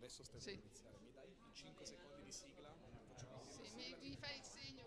adesso stai per iniziare. Mi dai 5 secondi di sigla? Sì, mi fai il segno.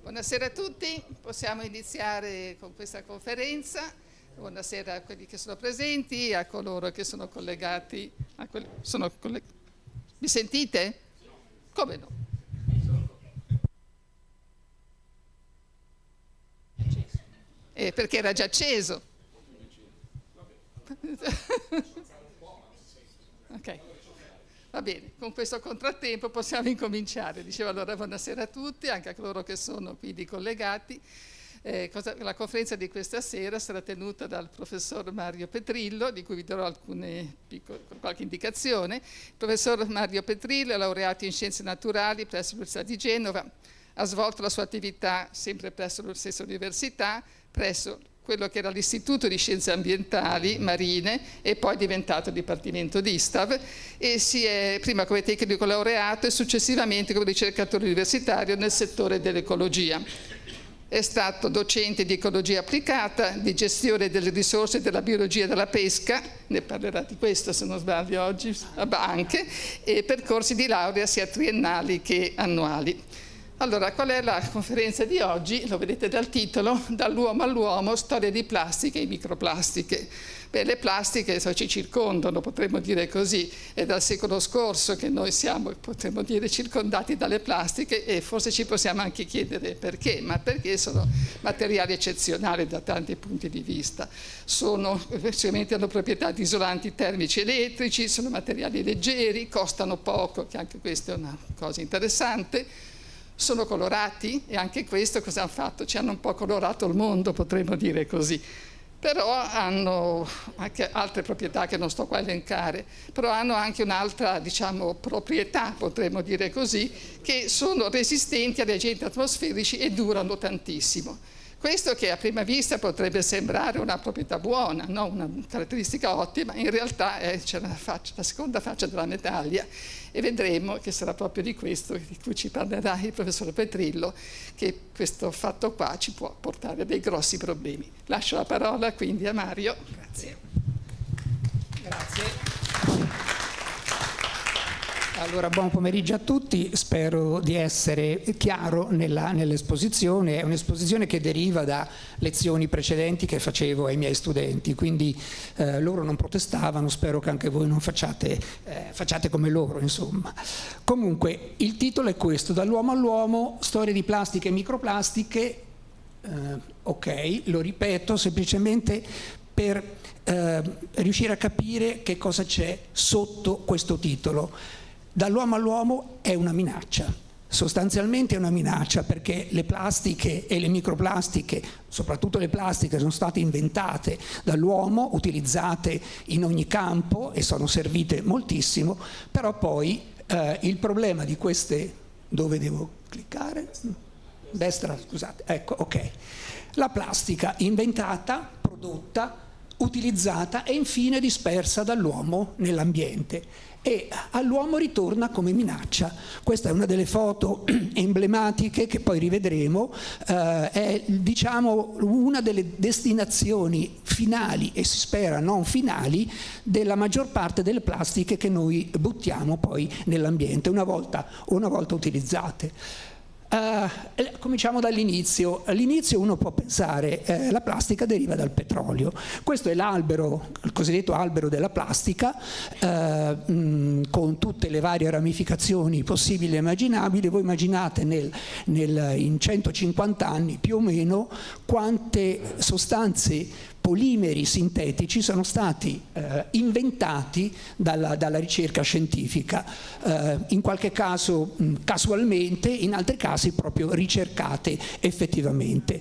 Buonasera a tutti, possiamo iniziare con questa conferenza. Buonasera a quelli che sono presenti e a coloro che sono collegati. Mi sentite? Come no? Perché era già acceso. Ok. Va bene, con questo contrattempo possiamo incominciare. Dicevo allora buonasera a tutti, anche a coloro che sono quindi collegati. La conferenza di questa sera sarà tenuta dal professor Mario Petrillo, di cui vi darò qualche indicazione. Il professor Mario Petrillo è laureato in Scienze Naturali presso l'Università di Genova, ha svolto la sua attività sempre presso la stessa università, presso quello che era l'Istituto di Scienze Ambientali Marine e poi diventato Dipartimento di ISTAV, e si è prima come tecnico laureato e successivamente come ricercatore universitario nel settore dell'ecologia. È stato docente di ecologia applicata, di gestione delle risorse della biologia della pesca, ne parlerà di questo se non sbaglio oggi, anche, e percorsi di laurea sia triennali che annuali. Allora, qual è la conferenza di oggi? Lo vedete dal titolo, Dall'uomo all'uomo, storia di plastiche e microplastiche. Beh, le plastiche ci circondano, potremmo dire così, è dal secolo scorso che noi siamo, potremmo dire, circondati dalle plastiche, e forse ci possiamo anche chiedere perché, ma perché sono materiali eccezionali da tanti punti di vista. Sicuramente hanno proprietà di isolanti termici elettrici, sono materiali leggeri, costano poco, che anche questa è una cosa interessante. Sono colorati, e anche questo cosa hanno fatto? Ci hanno un po' colorato il mondo, potremmo dire così. Però hanno anche altre proprietà che non sto qua a elencare, però hanno anche un'altra, proprietà, potremmo dire così, che sono resistenti agli agenti atmosferici e durano tantissimo. Questo che a prima vista potrebbe sembrare una proprietà buona, no? Una caratteristica ottima, in realtà c'è la seconda faccia della medaglia, e vedremo che sarà proprio di questo di cui ci parlerà il professor Petrillo, che questo fatto qua ci può portare a dei grossi problemi. Lascio la parola quindi a Mario. Grazie. Grazie. Allora, buon pomeriggio a tutti, spero di essere chiaro nell'esposizione. È un'esposizione che deriva da lezioni precedenti che facevo ai miei studenti, quindi loro non protestavano, spero che anche voi non facciate come loro, insomma. Comunque, il titolo è questo: Dall'uomo all'uomo, storia di plastiche e microplastiche. Ok, lo ripeto semplicemente per riuscire a capire che cosa c'è sotto questo titolo. Dall'uomo all'uomo è una minaccia, sostanzialmente è una minaccia, perché le plastiche e le microplastiche, soprattutto le plastiche, sono state inventate dall'uomo, utilizzate in ogni campo e sono servite moltissimo, però poi il problema di queste... Dove devo cliccare? Destra, scusate, ecco, ok. La plastica inventata, prodotta, utilizzata e infine dispersa dall'uomo nell'ambiente, e all'uomo ritorna come minaccia. Questa è una delle foto emblematiche che poi rivedremo, è una delle destinazioni finali, e si spera non finali, della maggior parte delle plastiche che noi buttiamo poi nell'ambiente una volta utilizzate. Cominciamo dall'inizio. All'inizio uno può pensare la plastica deriva dal petrolio. Questo è l'albero, il cosiddetto albero della plastica, con tutte le varie ramificazioni possibili e immaginabili. Voi immaginate in 150 anni più o meno quante sostanze polimeri sintetici sono stati inventati dalla ricerca scientifica, in qualche caso casualmente, in altri casi proprio ricercate effettivamente.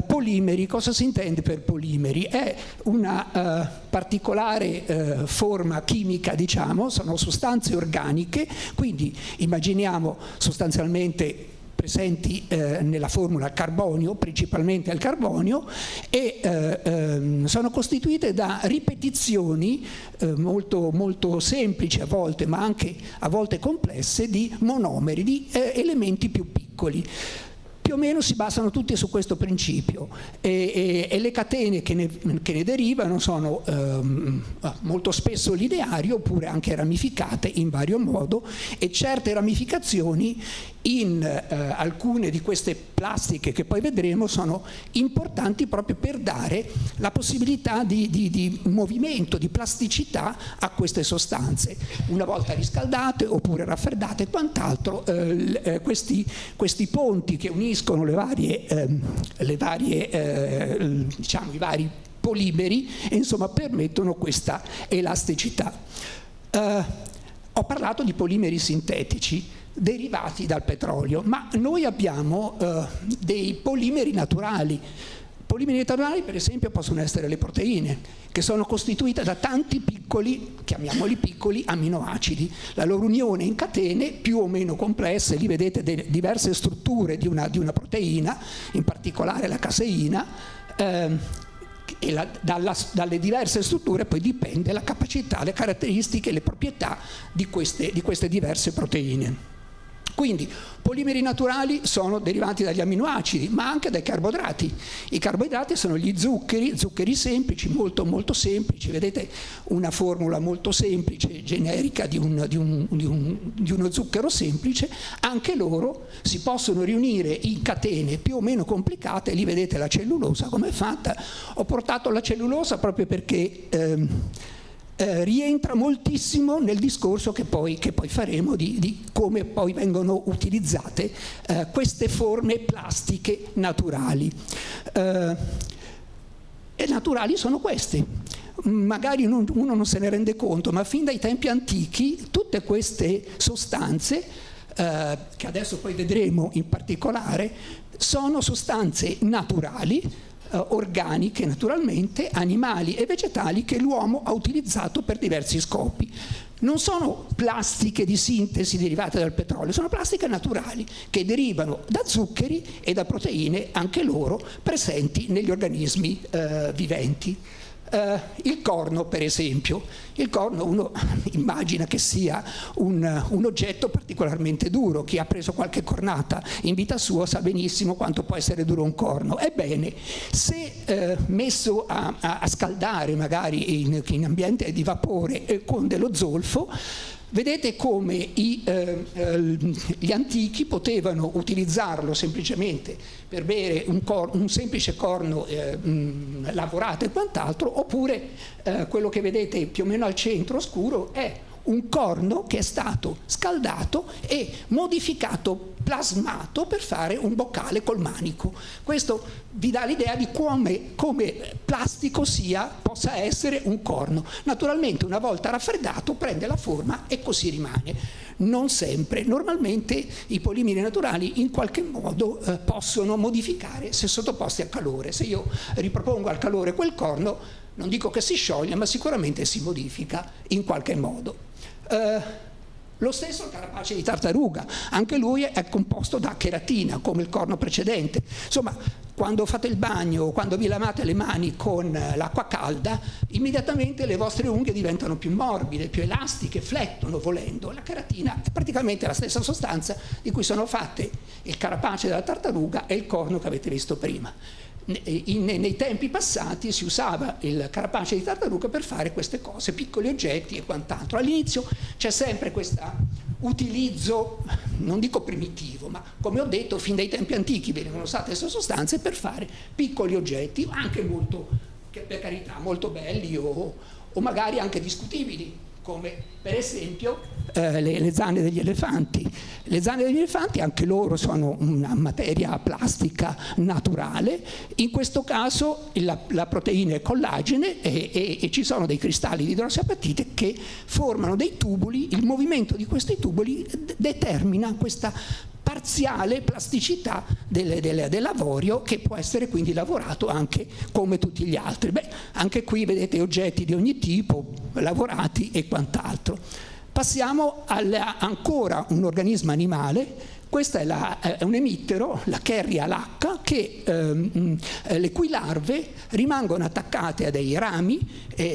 Polimeri, cosa si intende per polimeri? È una particolare forma chimica, diciamo, sono sostanze organiche, quindi immaginiamo sostanzialmente presenti nella formula carbonio, principalmente il carbonio, e sono costituite da ripetizioni molto, molto semplici a volte, ma anche a volte complesse, di monomeri, di elementi più piccoli. Più o meno si basano tutti su questo principio e le catene che ne derivano sono molto spesso lineari oppure anche ramificate in vario modo, e certe ramificazioni in alcune di queste plastiche che poi vedremo sono importanti proprio per dare la possibilità di movimento, di plasticità a queste sostanze. Una volta riscaldate oppure raffreddate e quant'altro, questi ponti che uniscono diciamo, i vari polimeri, insomma, permettono questa elasticità. Ho parlato di polimeri sintetici derivati dal petrolio, ma noi abbiamo dei polimeri naturali. Polimeri naturali, per esempio, possono essere le proteine, che sono costituite da tanti piccoli, chiamiamoli piccoli, aminoacidi. La loro unione in catene più o meno complesse, lì vedete diverse strutture di una proteina, in particolare la caseina, e dalle diverse strutture poi dipende la capacità, le caratteristiche, le proprietà di queste diverse proteine. Quindi polimeri naturali sono derivanti dagli amminoacidi, ma anche dai carboidrati. I carboidrati sono gli zuccheri semplici, molto molto semplici. Vedete una formula molto semplice, generica di uno zucchero semplice. Anche loro si possono riunire in catene più o meno complicate. Lì vedete la cellulosa come è fatta. Ho portato la cellulosa proprio perché rientra moltissimo nel discorso che poi faremo di come poi vengono utilizzate queste forme plastiche naturali. E naturali sono queste. Magari uno non se ne rende conto, ma fin dai tempi antichi tutte queste sostanze, che adesso poi vedremo in particolare, sono sostanze naturali, organiche naturalmente, animali e vegetali, che l'uomo ha utilizzato per diversi scopi. Non sono plastiche di sintesi derivate dal petrolio, sono plastiche naturali che derivano da zuccheri e da proteine, anche loro presenti negli organismi viventi. Il corno, per esempio. Il corno uno immagina che sia un oggetto particolarmente duro. Chi ha preso qualche cornata in vita sua sa benissimo quanto può essere duro un corno. Ebbene, se messo a scaldare magari in ambiente di vapore con dello zolfo, vedete come gli antichi potevano utilizzarlo semplicemente per bere un semplice corno lavorato e quant'altro, oppure quello che vedete più o meno al centro scuro è un corno che è stato scaldato e modificato, plasmato per fare un boccale col manico. Questo vi dà l'idea di come plastico possa essere un corno. Naturalmente una volta raffreddato prende la forma e così rimane. Non sempre, normalmente i polimeri naturali in qualche modo possono modificare se sottoposti a calore. Se io ripropongo al calore quel corno, non dico che si scioglie, ma sicuramente si modifica in qualche modo. Lo stesso il carapace di tartaruga, anche lui è composto da cheratina, come il corno precedente. Insomma, quando fate il bagno, quando vi lavate le mani con l'acqua calda, immediatamente le vostre unghie diventano più morbide, più elastiche, flettono volendo. La cheratina è praticamente la stessa sostanza di cui sono fatte il carapace della tartaruga e il corno che avete visto prima. Nei tempi passati si usava il carapace di tartaruga per fare queste cose, piccoli oggetti e quant'altro. All'inizio c'è sempre questo utilizzo, non dico primitivo, ma come ho detto fin dai tempi antichi venivano usate queste sostanze per fare piccoli oggetti, anche molto, per carità, molto belli o magari anche discutibili. come per esempio le zanne degli elefanti. Le zanne degli elefanti anche loro sono una materia plastica naturale, in questo caso la proteina è collagene e ci sono dei cristalli di idrossiapatite che formano dei tubuli, il movimento di questi tubuli determina questa parziale plasticità dell'avorio, che può essere quindi lavorato anche come tutti gli altri. Beh, anche qui vedete oggetti di ogni tipo lavorati e quant'altro. Passiamo ancora un organismo animale. Questo è un emittero, la Kerria lacca, le cui larve rimangono attaccate a dei rami,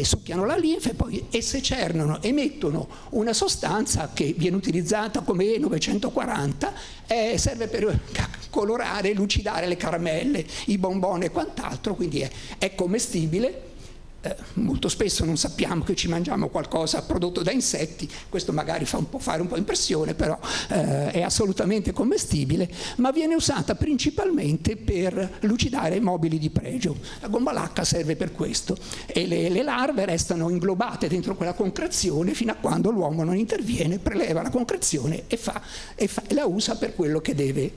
succhiano la linfa e poi esse cernano, emettono una sostanza che viene utilizzata come E940, serve per colorare, lucidare le caramelle, i bonbon e quant'altro, quindi è commestibile. Molto spesso non sappiamo che ci mangiamo qualcosa prodotto da insetti, questo magari può fare un po' impressione, però è assolutamente commestibile, ma viene usata principalmente per lucidare i mobili di pregio. La gomma lacca serve per questo e le larve restano inglobate dentro quella concrezione fino a quando l'uomo non interviene, preleva la concrezione e la usa per quello che deve.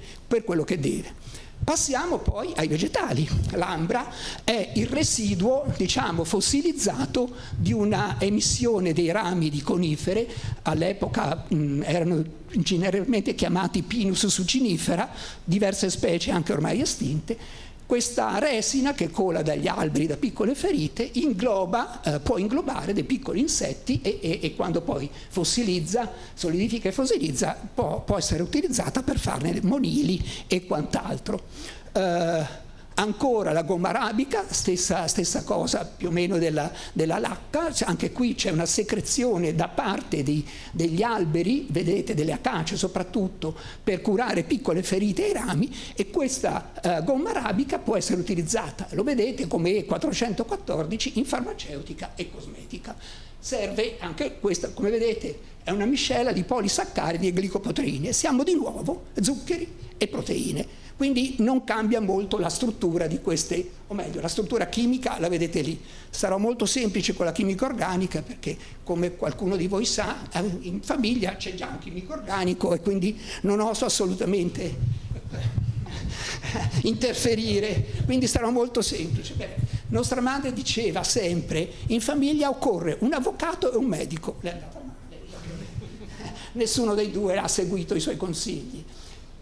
Passiamo poi ai vegetali. L'ambra è il residuo, diciamo, fossilizzato di una emissione dei rami di conifere, all'epoca erano generalmente chiamati Pinus succinifera, diverse specie anche ormai estinte. Questa resina che cola dagli alberi da piccole ferite può inglobare dei piccoli insetti e quando poi solidifica e fossilizza può essere utilizzata per farne monili e quant'altro. Ancora la gomma arabica, stessa cosa più o meno della lacca, anche qui c'è una secrezione da parte degli alberi, vedete, delle acacie soprattutto, per curare piccole ferite ai rami, e questa gomma arabica può essere utilizzata, lo vedete, come E414 in farmaceutica e cosmetica. Serve anche questa, come vedete, è una miscela di polisaccaridi e glicoproteine, e siamo di nuovo zuccheri e proteine. Quindi non cambia molto la struttura di queste, o meglio, la struttura chimica la vedete lì. Sarò molto semplice con la chimica organica perché, come qualcuno di voi sa, in famiglia c'è già un chimico organico e quindi non oso assolutamente interferire, quindi sarò molto semplice. Nostra madre diceva sempre: in famiglia occorre un avvocato e un medico. Le è andata male. Nessuno dei due ha seguito i suoi consigli.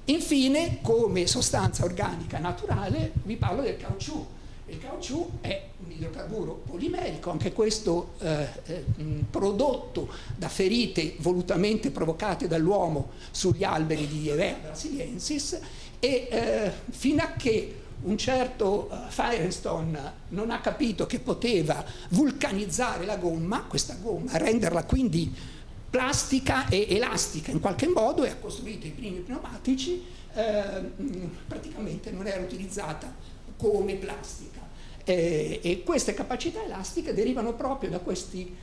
Infine, come sostanza organica naturale, vi parlo del caucciù. Il caucciù è un idrocarburo polimerico, anche questo prodotto da ferite volutamente provocate dall'uomo sugli alberi di Hevea brasiliensis, e fino a che un certo Firestone non ha capito che poteva vulcanizzare la gomma, questa gomma, renderla quindi plastica e elastica in qualche modo, e ha costruito i primi pneumatici, praticamente non era utilizzata come plastica. E queste capacità elastiche derivano proprio da questi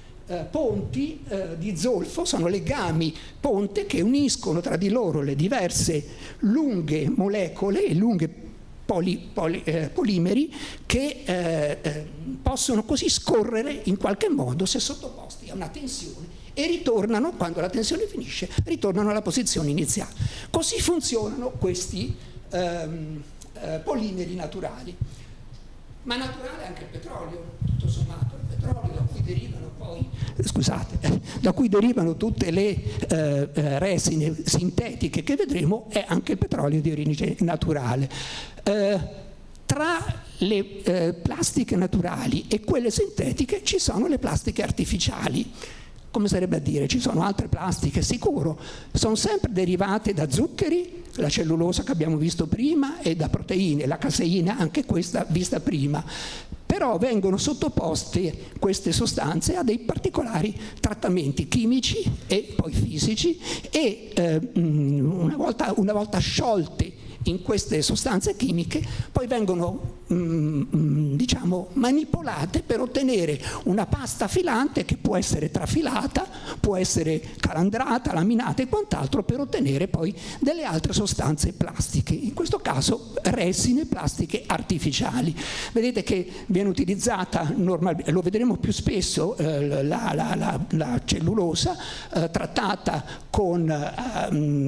ponti di zolfo, sono legami ponte che uniscono tra di loro le diverse lunghe molecole e lunghe polimeri che possono così scorrere in qualche modo se sottoposti a una tensione, e ritornano, quando la tensione finisce, ritornano alla posizione iniziale. Così funzionano questi polimeri naturali. Ma naturale anche il petrolio, tutto sommato, il petrolio da cui derivano tutte le resine sintetiche che vedremo, è anche il petrolio di origine naturale. Tra le plastiche naturali e quelle sintetiche ci sono le plastiche artificiali. Come sarebbe a dire, ci sono altre plastiche, sicuro, sono sempre derivate da zuccheri, la cellulosa che abbiamo visto prima, e da proteine, la caseina, anche questa vista prima. Però vengono sottoposte queste sostanze a dei particolari trattamenti chimici e poi fisici, e una volta sciolte in queste sostanze chimiche poi vengono diciamo, manipolate per ottenere una pasta filante che può essere trafilata, può essere calandrata, laminata e quant'altro, per ottenere poi delle altre sostanze plastiche, in questo caso resine plastiche artificiali. Vedete che viene utilizzata normalmente, lo vedremo più spesso, la cellulosa trattata con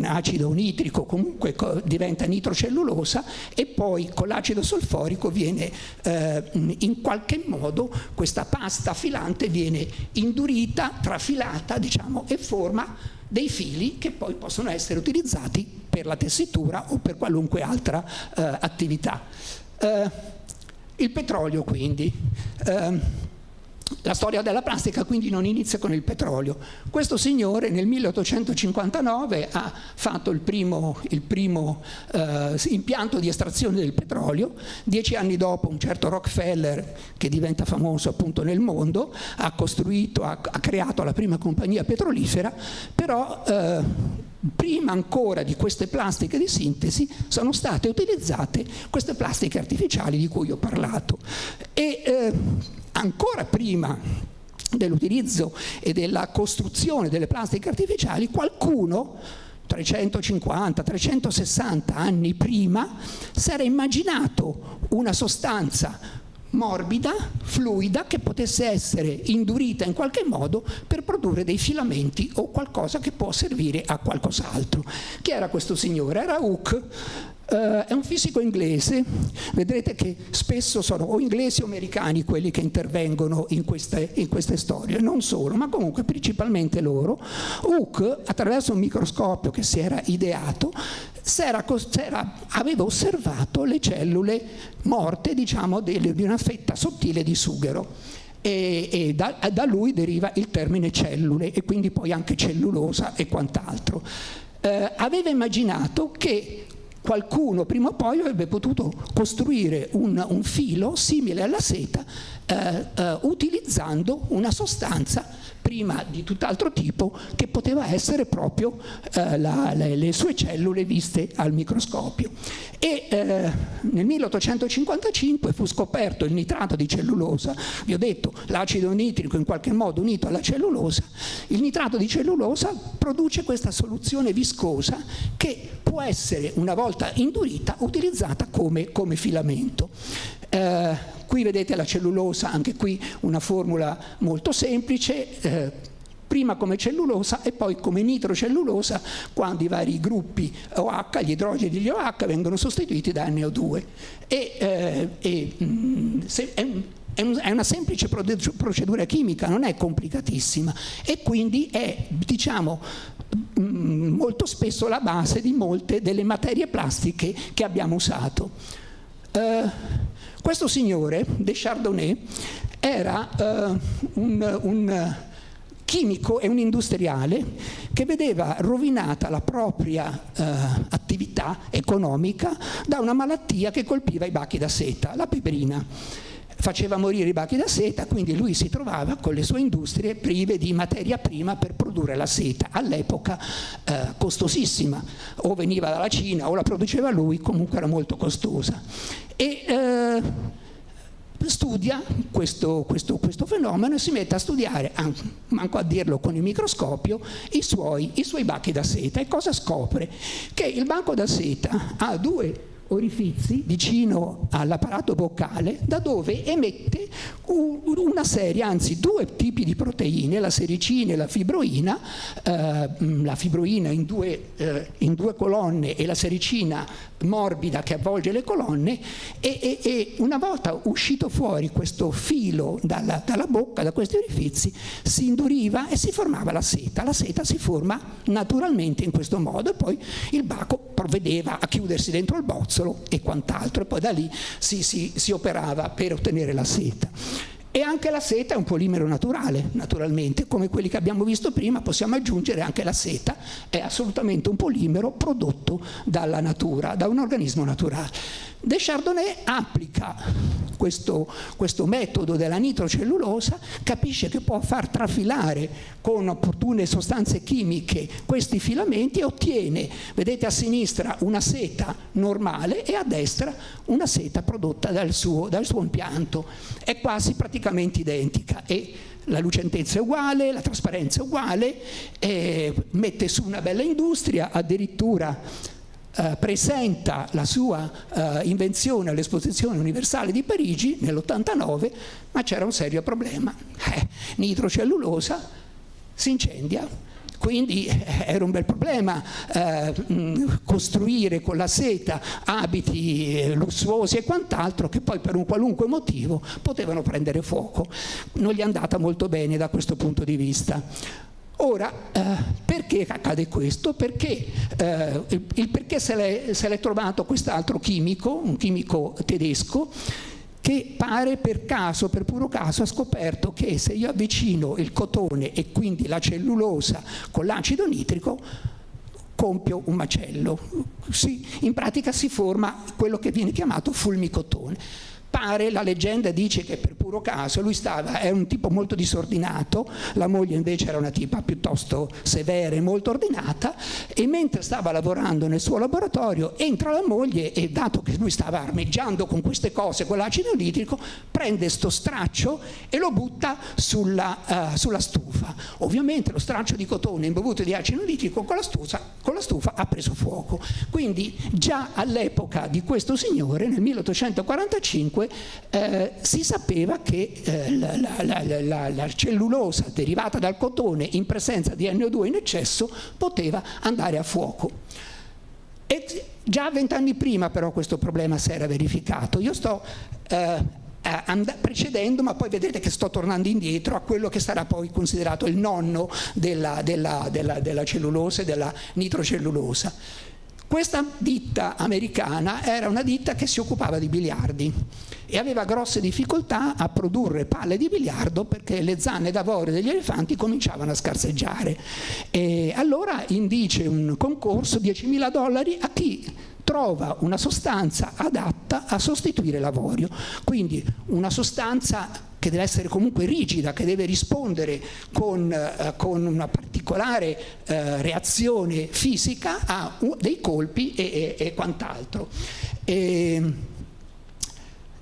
acido nitrico, comunque diventa nitrocellulosa, e poi con l'acido solforico viene in qualche modo questa pasta filante viene indurita, trafilata, diciamo, e forma dei fili che poi possono essere utilizzati per la tessitura o per qualunque altra attività. Il petrolio, quindi. La storia della plastica quindi non inizia con il petrolio. Questo signore nel 1859 ha fatto il primo impianto di estrazione del petrolio. 10 anni dopo un certo Rockefeller, che diventa famoso appunto nel mondo, ha creato la prima compagnia petrolifera, però prima ancora di queste plastiche di sintesi sono state utilizzate queste plastiche artificiali di cui ho parlato. E ancora prima dell'utilizzo e della costruzione delle plastiche artificiali, qualcuno 350-360 anni prima si era immaginato una sostanza morbida, fluida, che potesse essere indurita in qualche modo per produrre dei filamenti o qualcosa che può servire a qualcos'altro. Chi era questo signore? Era Hooke. È un fisico inglese. Vedrete che spesso sono o inglesi o americani quelli che intervengono in queste storie, non solo, ma comunque principalmente loro. Hooke, attraverso un microscopio che si era ideato, aveva osservato le cellule morte, diciamo, di una fetta sottile di sughero. E da lui deriva il termine cellule, e quindi poi anche cellulosa e quant'altro. Aveva immaginato che qualcuno prima o poi avrebbe potuto costruire un filo simile alla seta utilizzando una sostanza prima di tutt'altro tipo, che poteva essere proprio le sue cellule viste al microscopio. E nel 1855 fu scoperto il nitrato di cellulosa. Vi ho detto, l'acido nitrico in qualche modo unito alla cellulosa. Il nitrato di cellulosa produce questa soluzione viscosa che può essere, una volta indurita, utilizzata come filamento. Qui vedete la cellulosa, anche qui una formula molto semplice, prima come cellulosa e poi come nitrocellulosa, quando i vari gruppi OH, gli idrogeni degli OH, vengono sostituiti da NO2. È una semplice procedura chimica, non è complicatissima, e quindi è, diciamo, molto spesso la base di molte delle materie plastiche che abbiamo usato. Questo signore, Deschardonnay, era un chimico e un industriale che vedeva rovinata la propria attività economica da una malattia che colpiva i bachi da seta, la piperina. Faceva morire i bachi da seta, quindi lui si trovava con le sue industrie prive di materia prima per produrre la seta, all'epoca costosissima, o veniva dalla Cina o la produceva lui, comunque era molto costosa. E studia questo fenomeno e si mette a studiare, manco a dirlo con il microscopio, i suoi bachi da seta. E cosa scopre? Che il banco da seta ha due orifizi vicino all'apparato boccale, da dove emette una serie, anzi due tipi di proteine, la sericina e la fibroina in due colonne e la sericina morbida che avvolge le colonne, e una volta uscito fuori questo filo dalla bocca, da questi orifizi, si induriva e si formava la seta. La seta si forma naturalmente in questo modo, e poi il baco provvedeva a chiudersi dentro il bozzolo e quant'altro, e poi da lì si operava per ottenere la seta. E anche la seta è un polimero naturale, naturalmente, come quelli che abbiamo visto prima. Possiamo aggiungere anche la seta, è assolutamente un polimero prodotto dalla natura, da un organismo naturale. Deschardonnay applica questo metodo della nitrocellulosa, capisce che può far trafilare con alcune sostanze chimiche questi filamenti e ottiene, vedete a sinistra, una seta normale e a destra una seta prodotta dal suo impianto. È quasi praticamente identica e la lucentezza è uguale, la trasparenza è uguale, mette su una bella industria, addirittura presenta la sua invenzione all'Esposizione Universale di Parigi nell'89, ma c'era un serio problema. Nitrocellulosa si incendia, quindi era un bel problema costruire con la seta abiti lussuosi e quant'altro che poi per un qualunque motivo potevano prendere fuoco. Non gli è andata molto bene da questo punto di vista. Ora, perché accade questo? Perché perché se l'è trovato quest'altro chimico, un chimico tedesco, che pare per caso, per puro caso, ha scoperto che se io avvicino il cotone e quindi la cellulosa con l'acido nitrico, compio un macello. In pratica si forma quello che viene chiamato fulmicotone. Pare, la leggenda dice che per puro caso lui è un tipo molto disordinato, la moglie invece era una tipa piuttosto severa e molto ordinata, e mentre stava lavorando nel suo laboratorio entra la moglie e, dato che lui stava armeggiando con queste cose, con l'acido nitrico, prende sto straccio e lo butta sulla stufa. Ovviamente lo straccio di cotone imbevuto di acido nitrico con la stufa ha preso fuoco. Quindi già all'epoca di questo signore, nel 1845, si sapeva che la cellulosa derivata dal cotone in presenza di NO2 in eccesso poteva andare a fuoco. E già 20 anni prima però questo problema si era verificato. Io sto precedendo, ma poi vedrete che sto tornando indietro a quello che sarà poi considerato il nonno della cellulosa e della nitrocellulosa. Questa ditta americana era una ditta che si occupava di biliardi e aveva grosse difficoltà a produrre palle di biliardo perché le zanne d'avorio degli elefanti cominciavano a scarseggiare. E allora indice un concorso, $10.000 a chi trova una sostanza adatta a sostituire l'avorio. Quindi una sostanza che deve essere comunque rigida, che deve rispondere con una particolare reazione fisica a dei colpi e quant'altro.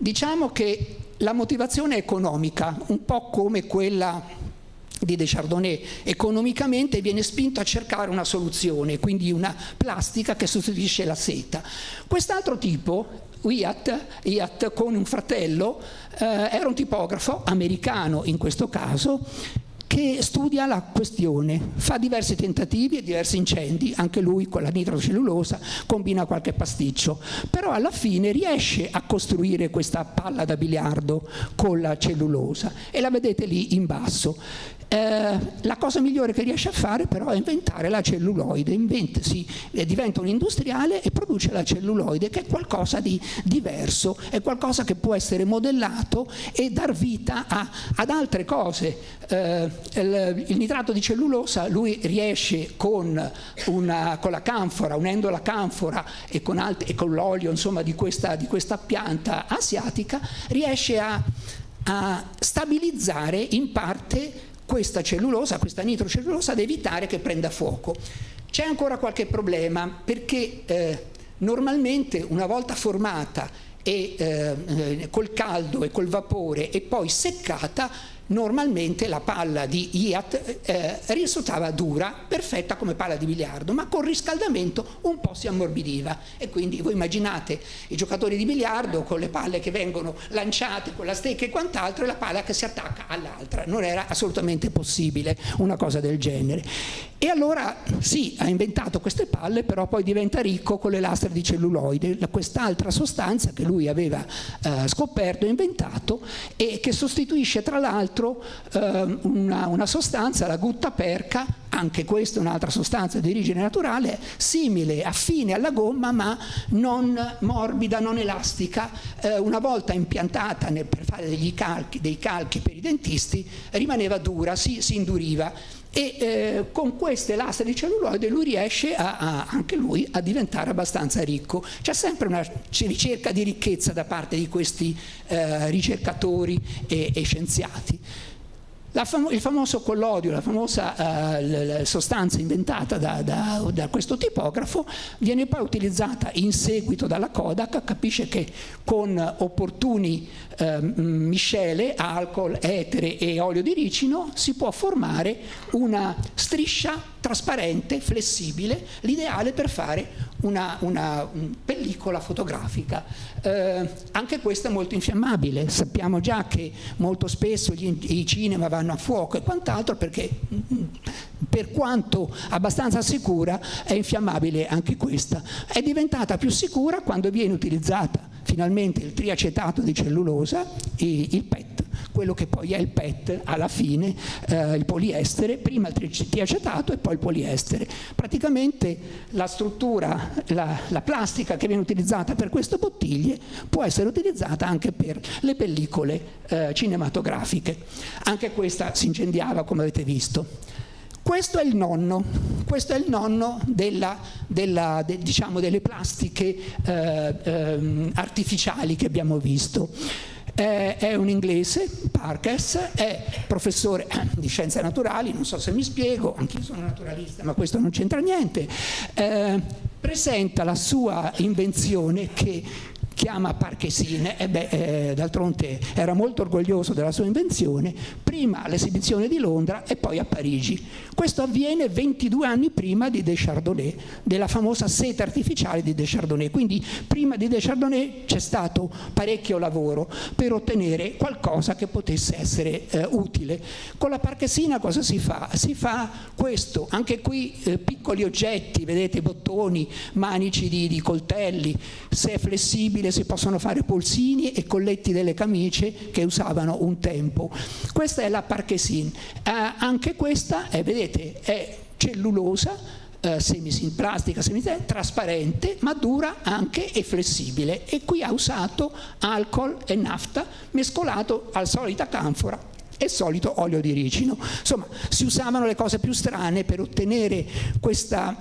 Diciamo che la motivazione è economica, un po' come quella di De Chardonnay. Economicamente viene spinto a cercare una soluzione, quindi una plastica che sostituisce la seta. Quest'altro tipo, Wyatt con un fratello, era un tipografo americano in questo caso, che studia la questione, fa diversi tentativi e diversi incendi, anche lui con la nitrocellulosa combina qualche pasticcio, però alla fine riesce a costruire questa palla da biliardo con la cellulosa e la vedete lì in basso. La cosa migliore che riesce a fare però è inventare la celluloide, diventa un industriale e produce la celluloide, che è qualcosa di diverso, è qualcosa che può essere modellato e dar vita ad altre cose. Il nitrato di cellulosa lui riesce con la canfora, unendo la canfora e con l'olio, insomma, di questa pianta asiatica, riesce a stabilizzare in parte questa cellulosa, questa nitrocellulosa, ad evitare che prenda fuoco. C'è ancora qualche problema perché normalmente una volta formata e col caldo e col vapore e poi seccata, normalmente la palla di Wyatt risultava dura, perfetta come palla di biliardo, ma col riscaldamento un po' si ammorbidiva e quindi voi immaginate i giocatori di biliardo con le palle che vengono lanciate con la stecca e quant'altro e la palla che si attacca all'altra. Non era assolutamente possibile una cosa del genere. E allora sì, ha inventato queste palle, però poi diventa ricco con le lastre di celluloide, quest'altra sostanza che lui aveva scoperto e inventato e che sostituisce tra l'altro una sostanza, la guttaperca, anche questa è un'altra sostanza di origine naturale, simile, affine alla gomma ma non morbida, non elastica. Una volta impiantata per fare dei calchi per i dentisti rimaneva dura, si induriva. E con queste lastre di celluloide lui riesce anche lui a diventare abbastanza ricco. C'è sempre una ricerca di ricchezza da parte di questi ricercatori e scienziati. Il famoso collodio, la famosa sostanza inventata da questo tipografo viene poi utilizzata in seguito dalla Kodak, capisce che con opportuni miscele, alcol, etere e olio di ricino, si può formare una striscia trasparente, flessibile, l'ideale per fare una pellicola fotografica. Anche questa è molto infiammabile, sappiamo già che molto spesso i cinema vanno a fuoco e quant'altro, perché per quanto abbastanza sicura è infiammabile anche questa. È diventata più sicura quando viene utilizzata finalmente il triacetato di cellulosa, il PET, quello che poi è il PET alla fine, il poliestere, prima il triacetato e poi il poliestere. Praticamente la struttura, la plastica che viene utilizzata per queste bottiglie può essere utilizzata anche per le pellicole cinematografiche. Anche questa si incendiava, come avete visto. Questo è il nonno diciamo delle plastiche artificiali che abbiamo visto. È un inglese, Parkes, è professore di scienze naturali, non so se mi spiego, anch'io sono naturalista, ma questo non c'entra niente. Presenta la sua invenzione che chiama Parkesine, d'altronde era molto orgoglioso della sua invenzione, prima all'esibizione di Londra e poi a Parigi. Questo avviene 22 anni prima di Deschardonnay, della famosa seta artificiale di Deschardonnay, quindi prima di Deschardonnay c'è stato parecchio lavoro per ottenere qualcosa che potesse essere utile. Con la Parkesina cosa si fa? Si fa questo, anche qui piccoli oggetti, vedete, bottoni, manici di coltelli, se è flessibile si possono fare polsini e colletti delle camicie che usavano un tempo. Questa è la Parkesine. Anche questa vedete, è cellulosa, plastica trasparente, ma dura anche e flessibile. E qui ha usato alcol e nafta mescolato alla solita canfora e il solito olio di ricino. Insomma, si usavano le cose più strane per ottenere questa...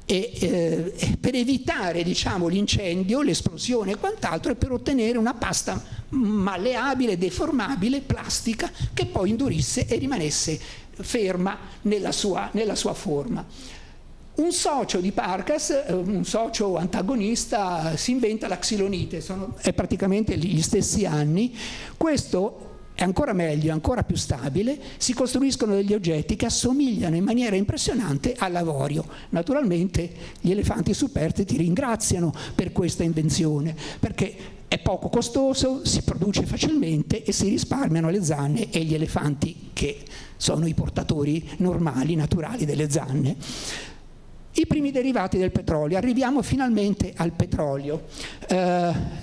per evitare, diciamo, l'incendio, l'esplosione e quant'altro, e per ottenere una pasta malleabile, deformabile, plastica, che poi indurisse e rimanesse ferma nella sua forma. Un socio di Parkes, un socio antagonista, si inventa la xilonite, è praticamente gli stessi anni. Questo è ancora meglio, ancora più stabile, si costruiscono degli oggetti che assomigliano in maniera impressionante all'avorio. Naturalmente gli elefanti superstiti ringraziano per questa invenzione, perché è poco costoso, si produce facilmente e si risparmiano le zanne e gli elefanti, che sono i portatori normali, naturali delle zanne. I primi derivati del petrolio, arriviamo finalmente al petrolio.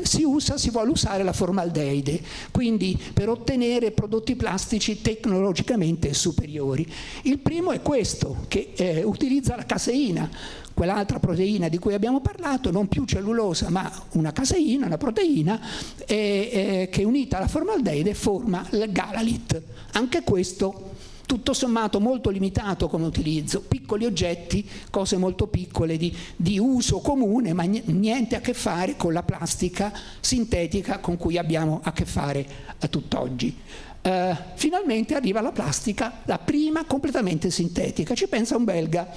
Si vuole usare la formaldeide, quindi per ottenere prodotti plastici tecnologicamente superiori. Il primo è questo, che utilizza la caseina, quell'altra proteina di cui abbiamo parlato, non più cellulosa ma una caseina, una proteina, che unita alla formaldeide forma il Galalit. Anche questo tutto sommato molto limitato come utilizzo, piccoli oggetti, cose molto piccole di uso comune, ma niente a che fare con la plastica sintetica con cui abbiamo a che fare a tutt'oggi. Finalmente arriva la plastica, la prima completamente sintetica. Ci pensa un belga,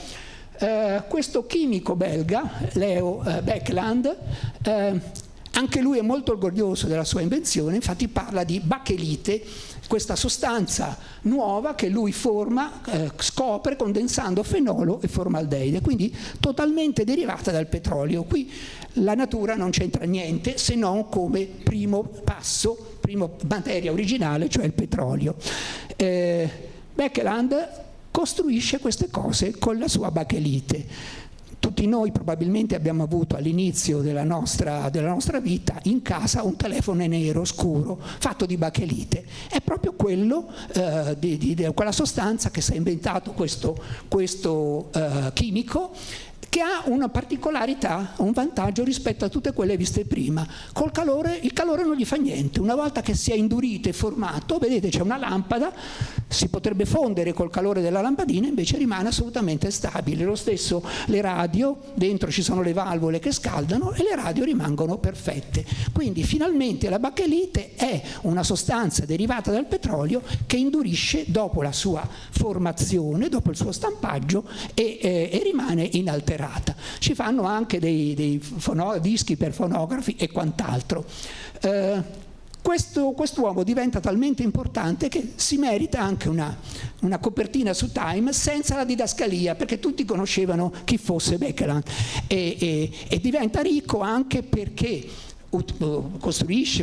questo chimico belga, Leo Baekeland, anche lui è molto orgoglioso della sua invenzione, infatti parla di bakelite, questa sostanza nuova che lui scopre condensando fenolo e formaldeide, quindi totalmente derivata dal petrolio. Qui la natura non c'entra niente se non come primo passo, prima materia originale, cioè il petrolio. Baekeland costruisce queste cose con la sua bakelite. Tutti noi probabilmente abbiamo avuto all'inizio della nostra vita in casa un telefono nero scuro fatto di bakelite. È proprio quello, quella sostanza che si è inventato questo chimico, che ha una particolarità, un vantaggio rispetto a tutte quelle viste prima. Col calore, il calore non gli fa niente. Una volta che si è indurito e formato, vedete, c'è una lampada si potrebbe fondere col calore della lampadina, invece rimane assolutamente stabile. Lo stesso le radio, dentro ci sono le valvole che scaldano e le radio rimangono perfette. Quindi finalmente la bacchelite è una sostanza derivata dal petrolio che indurisce dopo la sua formazione, dopo il suo stampaggio e rimane inalterata. Ci fanno anche dei dischi per fonografi e quant'altro. Quest'uomo diventa talmente importante che si merita anche una copertina su Time senza la didascalia, perché tutti conoscevano chi fosse Beckeland, e diventa ricco anche perché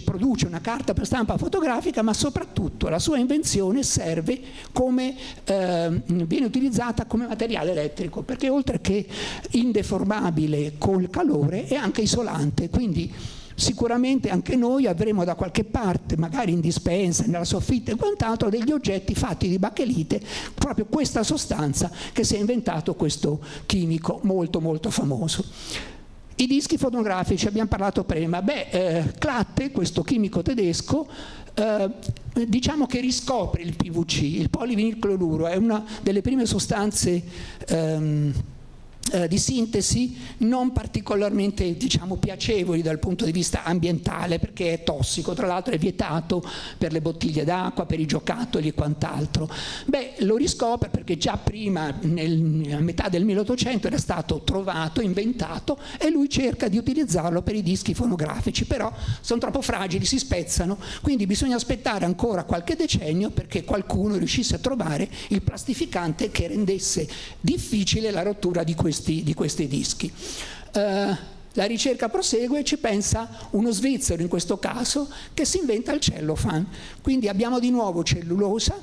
produce una carta per stampa fotografica, ma soprattutto la sua invenzione serve viene utilizzata come materiale elettrico, perché oltre che indeformabile col calore è anche isolante, quindi sicuramente anche noi avremo da qualche parte, magari in dispensa, nella soffitta e quant'altro, degli oggetti fatti di bacchelite, proprio questa sostanza che si è inventato questo chimico molto molto famoso. I dischi fotografici, abbiamo parlato prima. Klatte, questo chimico tedesco, diciamo che riscopre il PVC, il polivinilcloruro, è una delle prime sostanze di sintesi non particolarmente, diciamo, piacevoli dal punto di vista ambientale, perché è tossico, tra l'altro è vietato per le bottiglie d'acqua, per i giocattoli e quant'altro. Lo riscopre perché già prima, a metà del 1800, era stato trovato, inventato, e lui cerca di utilizzarlo per i dischi fonografici, però sono troppo fragili, si spezzano, quindi bisogna aspettare ancora qualche decennio perché qualcuno riuscisse a trovare il plastificante che rendesse difficile la rottura di questi dischi. La ricerca prosegue e ci pensa uno svizzero in questo caso che si inventa il cellophane. Quindi abbiamo di nuovo cellulosa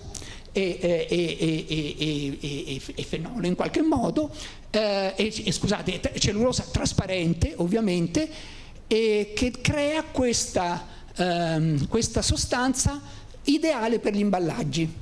e fenolo in qualche modo, scusate, cellulosa trasparente ovviamente, che crea questa sostanza ideale per gli imballaggi.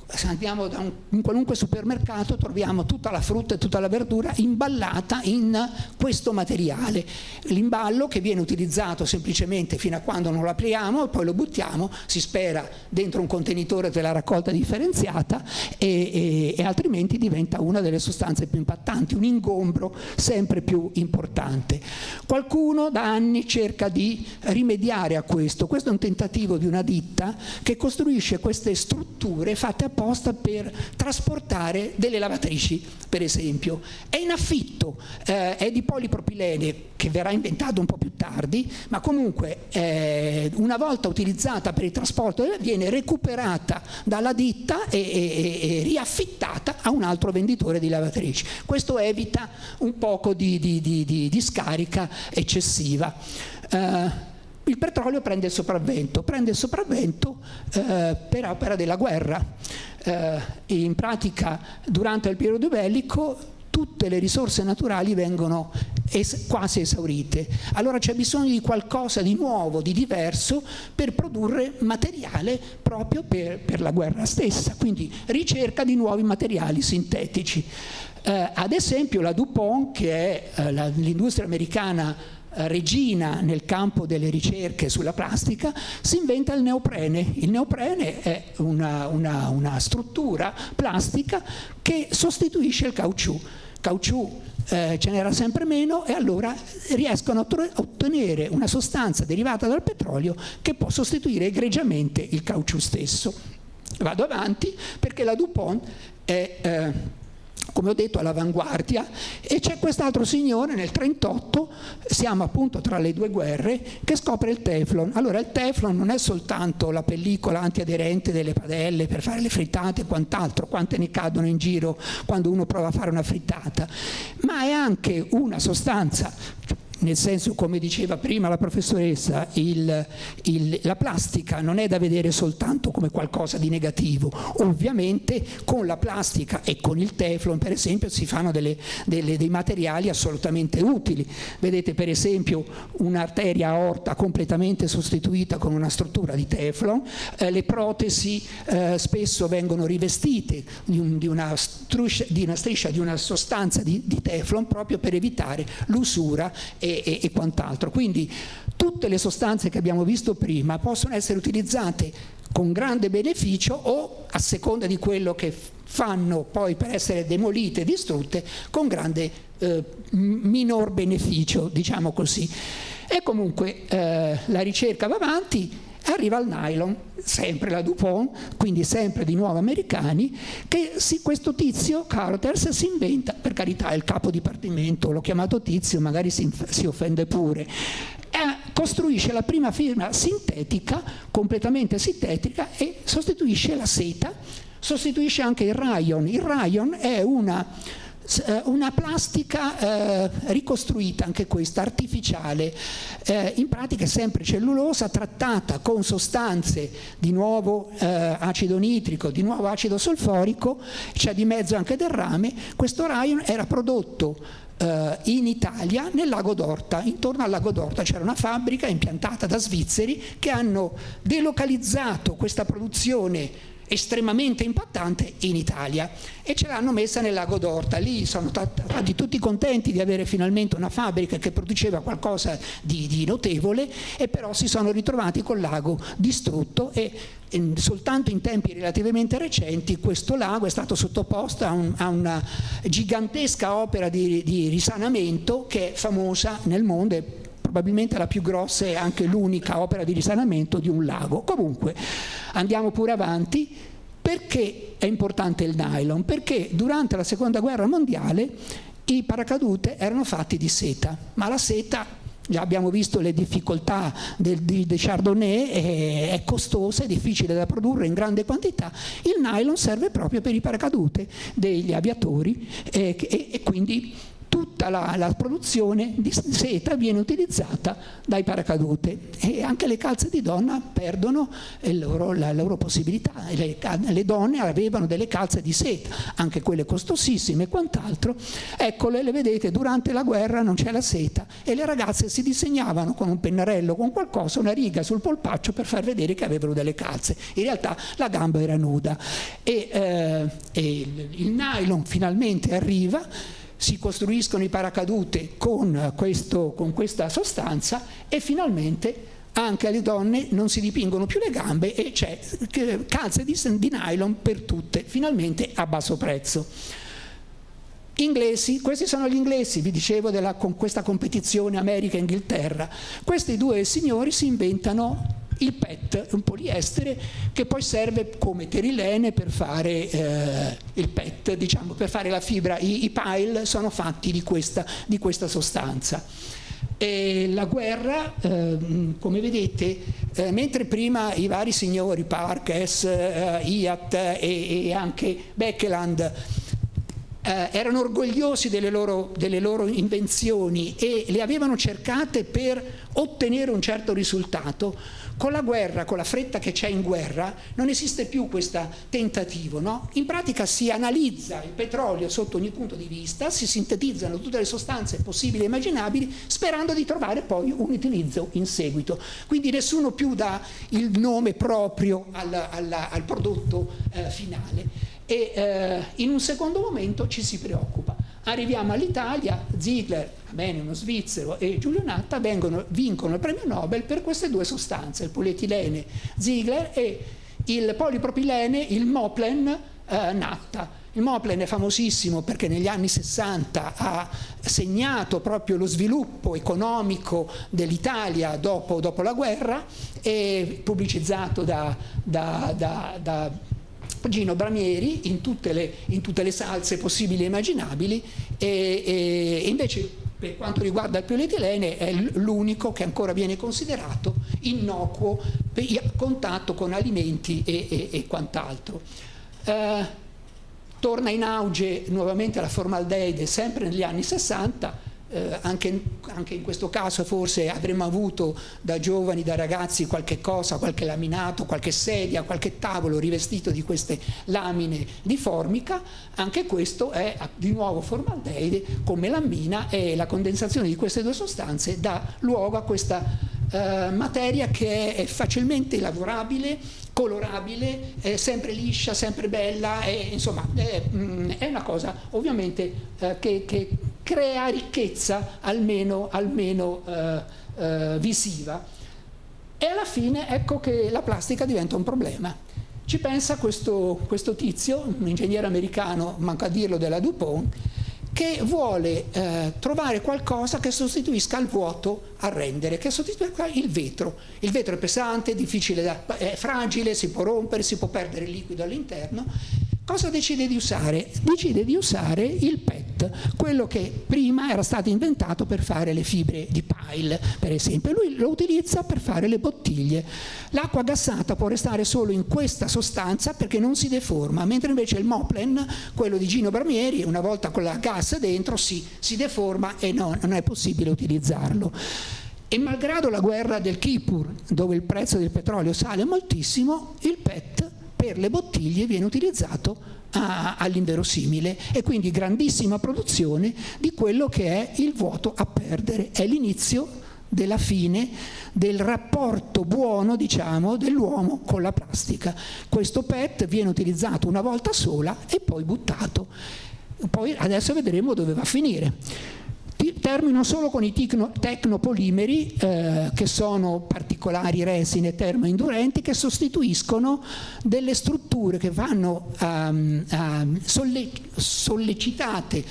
Se andiamo in qualunque supermercato troviamo tutta la frutta e tutta la verdura imballata in questo materiale. L'imballo che viene utilizzato semplicemente fino a quando non lo apriamo e poi lo buttiamo, si spera dentro un contenitore della raccolta differenziata e altrimenti diventa una delle sostanze più impattanti, un ingombro sempre più importante. Qualcuno da anni cerca di rimediare a questo. Questo è un tentativo di una ditta che costruisce queste strutture fatte apposta per trasportare delle lavatrici, per esempio. È in affitto, è di polipropilene che verrà inventato un po' più tardi, ma comunque una volta utilizzata per il trasporto viene recuperata dalla ditta e riaffittata a un altro venditore di lavatrici. Questo evita un poco di scarica eccessiva. Il petrolio prende il sopravvento per opera della guerra. In pratica, durante il periodo bellico, tutte le risorse naturali vengono quasi esaurite. Allora c'è bisogno di qualcosa di nuovo, di diverso, per produrre materiale proprio per la guerra stessa. Quindi ricerca di nuovi materiali sintetici. Ad esempio la DuPont, che è l'industria americana regina nel campo delle ricerche sulla plastica, si inventa il neoprene. Il neoprene è una struttura plastica che sostituisce il caucciù. Ce n'era sempre meno e allora riescono a ottenere una sostanza derivata dal petrolio che può sostituire egregiamente il caucciù stesso. Vado avanti perché la DuPont è come ho detto all'avanguardia, e c'è quest'altro signore nel 1938, siamo appunto tra le due guerre, che scopre il Teflon. Allora il Teflon non è soltanto la pellicola antiaderente delle padelle per fare le frittate e quant'altro, quante ne cadono in giro quando uno prova a fare una frittata, ma è anche una sostanza, nel senso, come diceva prima la professoressa, la plastica non è da vedere soltanto come qualcosa di negativo. Ovviamente con la plastica e con il Teflon, per esempio, si fanno dei materiali assolutamente utili. Vedete per esempio un'arteria aorta completamente sostituita con una struttura di Teflon, le protesi spesso vengono rivestite di una striscia, di una sostanza di Teflon proprio per evitare l'usura e quant'altro. Quindi tutte le sostanze che abbiamo visto prima possono essere utilizzate con grande beneficio o, a seconda di quello che fanno poi per essere demolite e distrutte, con grande minor beneficio, diciamo così. E comunque la ricerca va avanti, arriva al nylon, sempre la DuPont, quindi sempre di nuovo americani, che questo tizio, Carruthers, si inventa, per carità è il capo dipartimento, l'ho chiamato tizio, magari si offende pure, costruisce la prima firma sintetica, completamente sintetica, e sostituisce la seta, sostituisce anche il rayon. Il rayon è una plastica ricostruita, anche questa, artificiale, in pratica è sempre cellulosa trattata con sostanze, di nuovo acido nitrico, di nuovo acido solforico, c'è di mezzo anche del rame. Questo rayon era prodotto in Italia, nel lago d'Orta. Intorno al lago d'Orta c'era una fabbrica impiantata da svizzeri che hanno delocalizzato questa produzione estremamente impattante in Italia e ce l'hanno messa nel lago d'Orta. Lì sono stati tutti contenti di avere finalmente una fabbrica che produceva qualcosa di notevole, e però si sono ritrovati col lago distrutto, e soltanto in tempi relativamente recenti questo lago è stato sottoposto a una gigantesca opera di risanamento che è famosa nel mondo, è probabilmente la più grossa e anche l'unica opera di risanamento di un lago. Comunque andiamo pure avanti. Perché è importante il nylon? Perché durante la seconda guerra mondiale i paracadute erano fatti di seta, ma la seta, già abbiamo visto le difficoltà di Chardonnay, è costosa, è difficile da produrre in grande quantità. Il nylon serve proprio per i paracadute degli aviatori, e quindi tutta la produzione di seta viene utilizzata dai paracadute, e anche le calze di donna perdono la loro possibilità. Le donne avevano delle calze di seta, anche quelle costosissime e quant'altro. Eccole, le vedete, durante la guerra non c'è la seta e le ragazze si disegnavano con un pennarello, con qualcosa, una riga sul polpaccio per far vedere che avevano delle calze. In realtà la gamba era nuda. E il nylon finalmente arriva, si costruiscono i paracadute con questa sostanza, e finalmente anche alle donne non si dipingono più le gambe e c'è calze di nylon per tutte, finalmente a basso prezzo. Inglesi, questi sono gli inglesi, vi dicevo con questa competizione America-Inghilterra. Questi due signori si inventano il PET, un poliestere che poi serve come terilene per fare il PET, diciamo, per fare la fibra. I pile sono fatti di questa sostanza. E la guerra, come vedete, mentre prima i vari signori, Parkes, Hyatt e anche Bekeland, erano orgogliosi delle loro invenzioni e le avevano cercate per ottenere un certo risultato, con la guerra, con la fretta che c'è in guerra, non esiste più questo tentativo, no? In pratica si analizza il petrolio sotto ogni punto di vista, si sintetizzano tutte le sostanze possibili e immaginabili, sperando di trovare poi un utilizzo in seguito. Quindi nessuno più dà il nome proprio al prodotto finale. E in un secondo momento ci si preoccupa. Arriviamo all'Italia, Ziegler, bene, uno svizzero, e Giulio Natta vincono il premio Nobel per queste due sostanze, il polietilene Ziegler e il polipropilene, il Moplen, Natta. Il Moplen è famosissimo perché negli anni 60 ha segnato proprio lo sviluppo economico dell'Italia dopo la guerra, e pubblicizzato da Gino Bramieri in tutte le salse possibili e immaginabili, e invece per quanto riguarda il polietilene è l'unico che ancora viene considerato innocuo per il contatto con alimenti e quant'altro. Torna in auge nuovamente la formaldeide sempre negli anni 60. Anche in questo caso forse avremmo avuto da giovani, da ragazzi, qualche cosa, qualche laminato, qualche sedia, qualche tavolo rivestito di queste lamine di formica. Anche questo è di nuovo formaldeide con melammina, e la condensazione di queste due sostanze dà luogo a questa materia che è facilmente lavorabile, colorabile, sempre liscia, sempre bella, insomma è una cosa ovviamente che crea ricchezza almeno visiva. E alla fine ecco che la plastica diventa un problema. Ci pensa questo tizio, un ingegnere americano, manca a dirlo, della DuPont, che vuole trovare qualcosa che sostituisca il vuoto a rendere, che sostituisca il vetro. Il vetro è pesante, è fragile, si può rompere, si può perdere il liquido all'interno. Cosa decide di usare? Decide di usare il PET, quello che prima era stato inventato per fare le fibre di pile, per esempio. Lui lo utilizza per fare le bottiglie. L'acqua gassata può restare solo in questa sostanza perché non si deforma, mentre invece il Moplen, quello di Gino Bramieri, una volta con la gas dentro, si deforma e non è possibile utilizzarlo. E malgrado la guerra del Kippur, dove il prezzo del petrolio sale moltissimo, il PET per le bottiglie viene utilizzato all'inverosimile, e quindi grandissima produzione di quello che è il vuoto a perdere. È l'inizio della fine del rapporto buono, diciamo, dell'uomo con la plastica. Questo PET viene utilizzato una volta sola e poi buttato. Poi adesso vedremo dove va a finire. Termino solo con i tecnopolimeri, che sono particolari resine termoindurenti che sostituiscono delle strutture che vanno sollecitate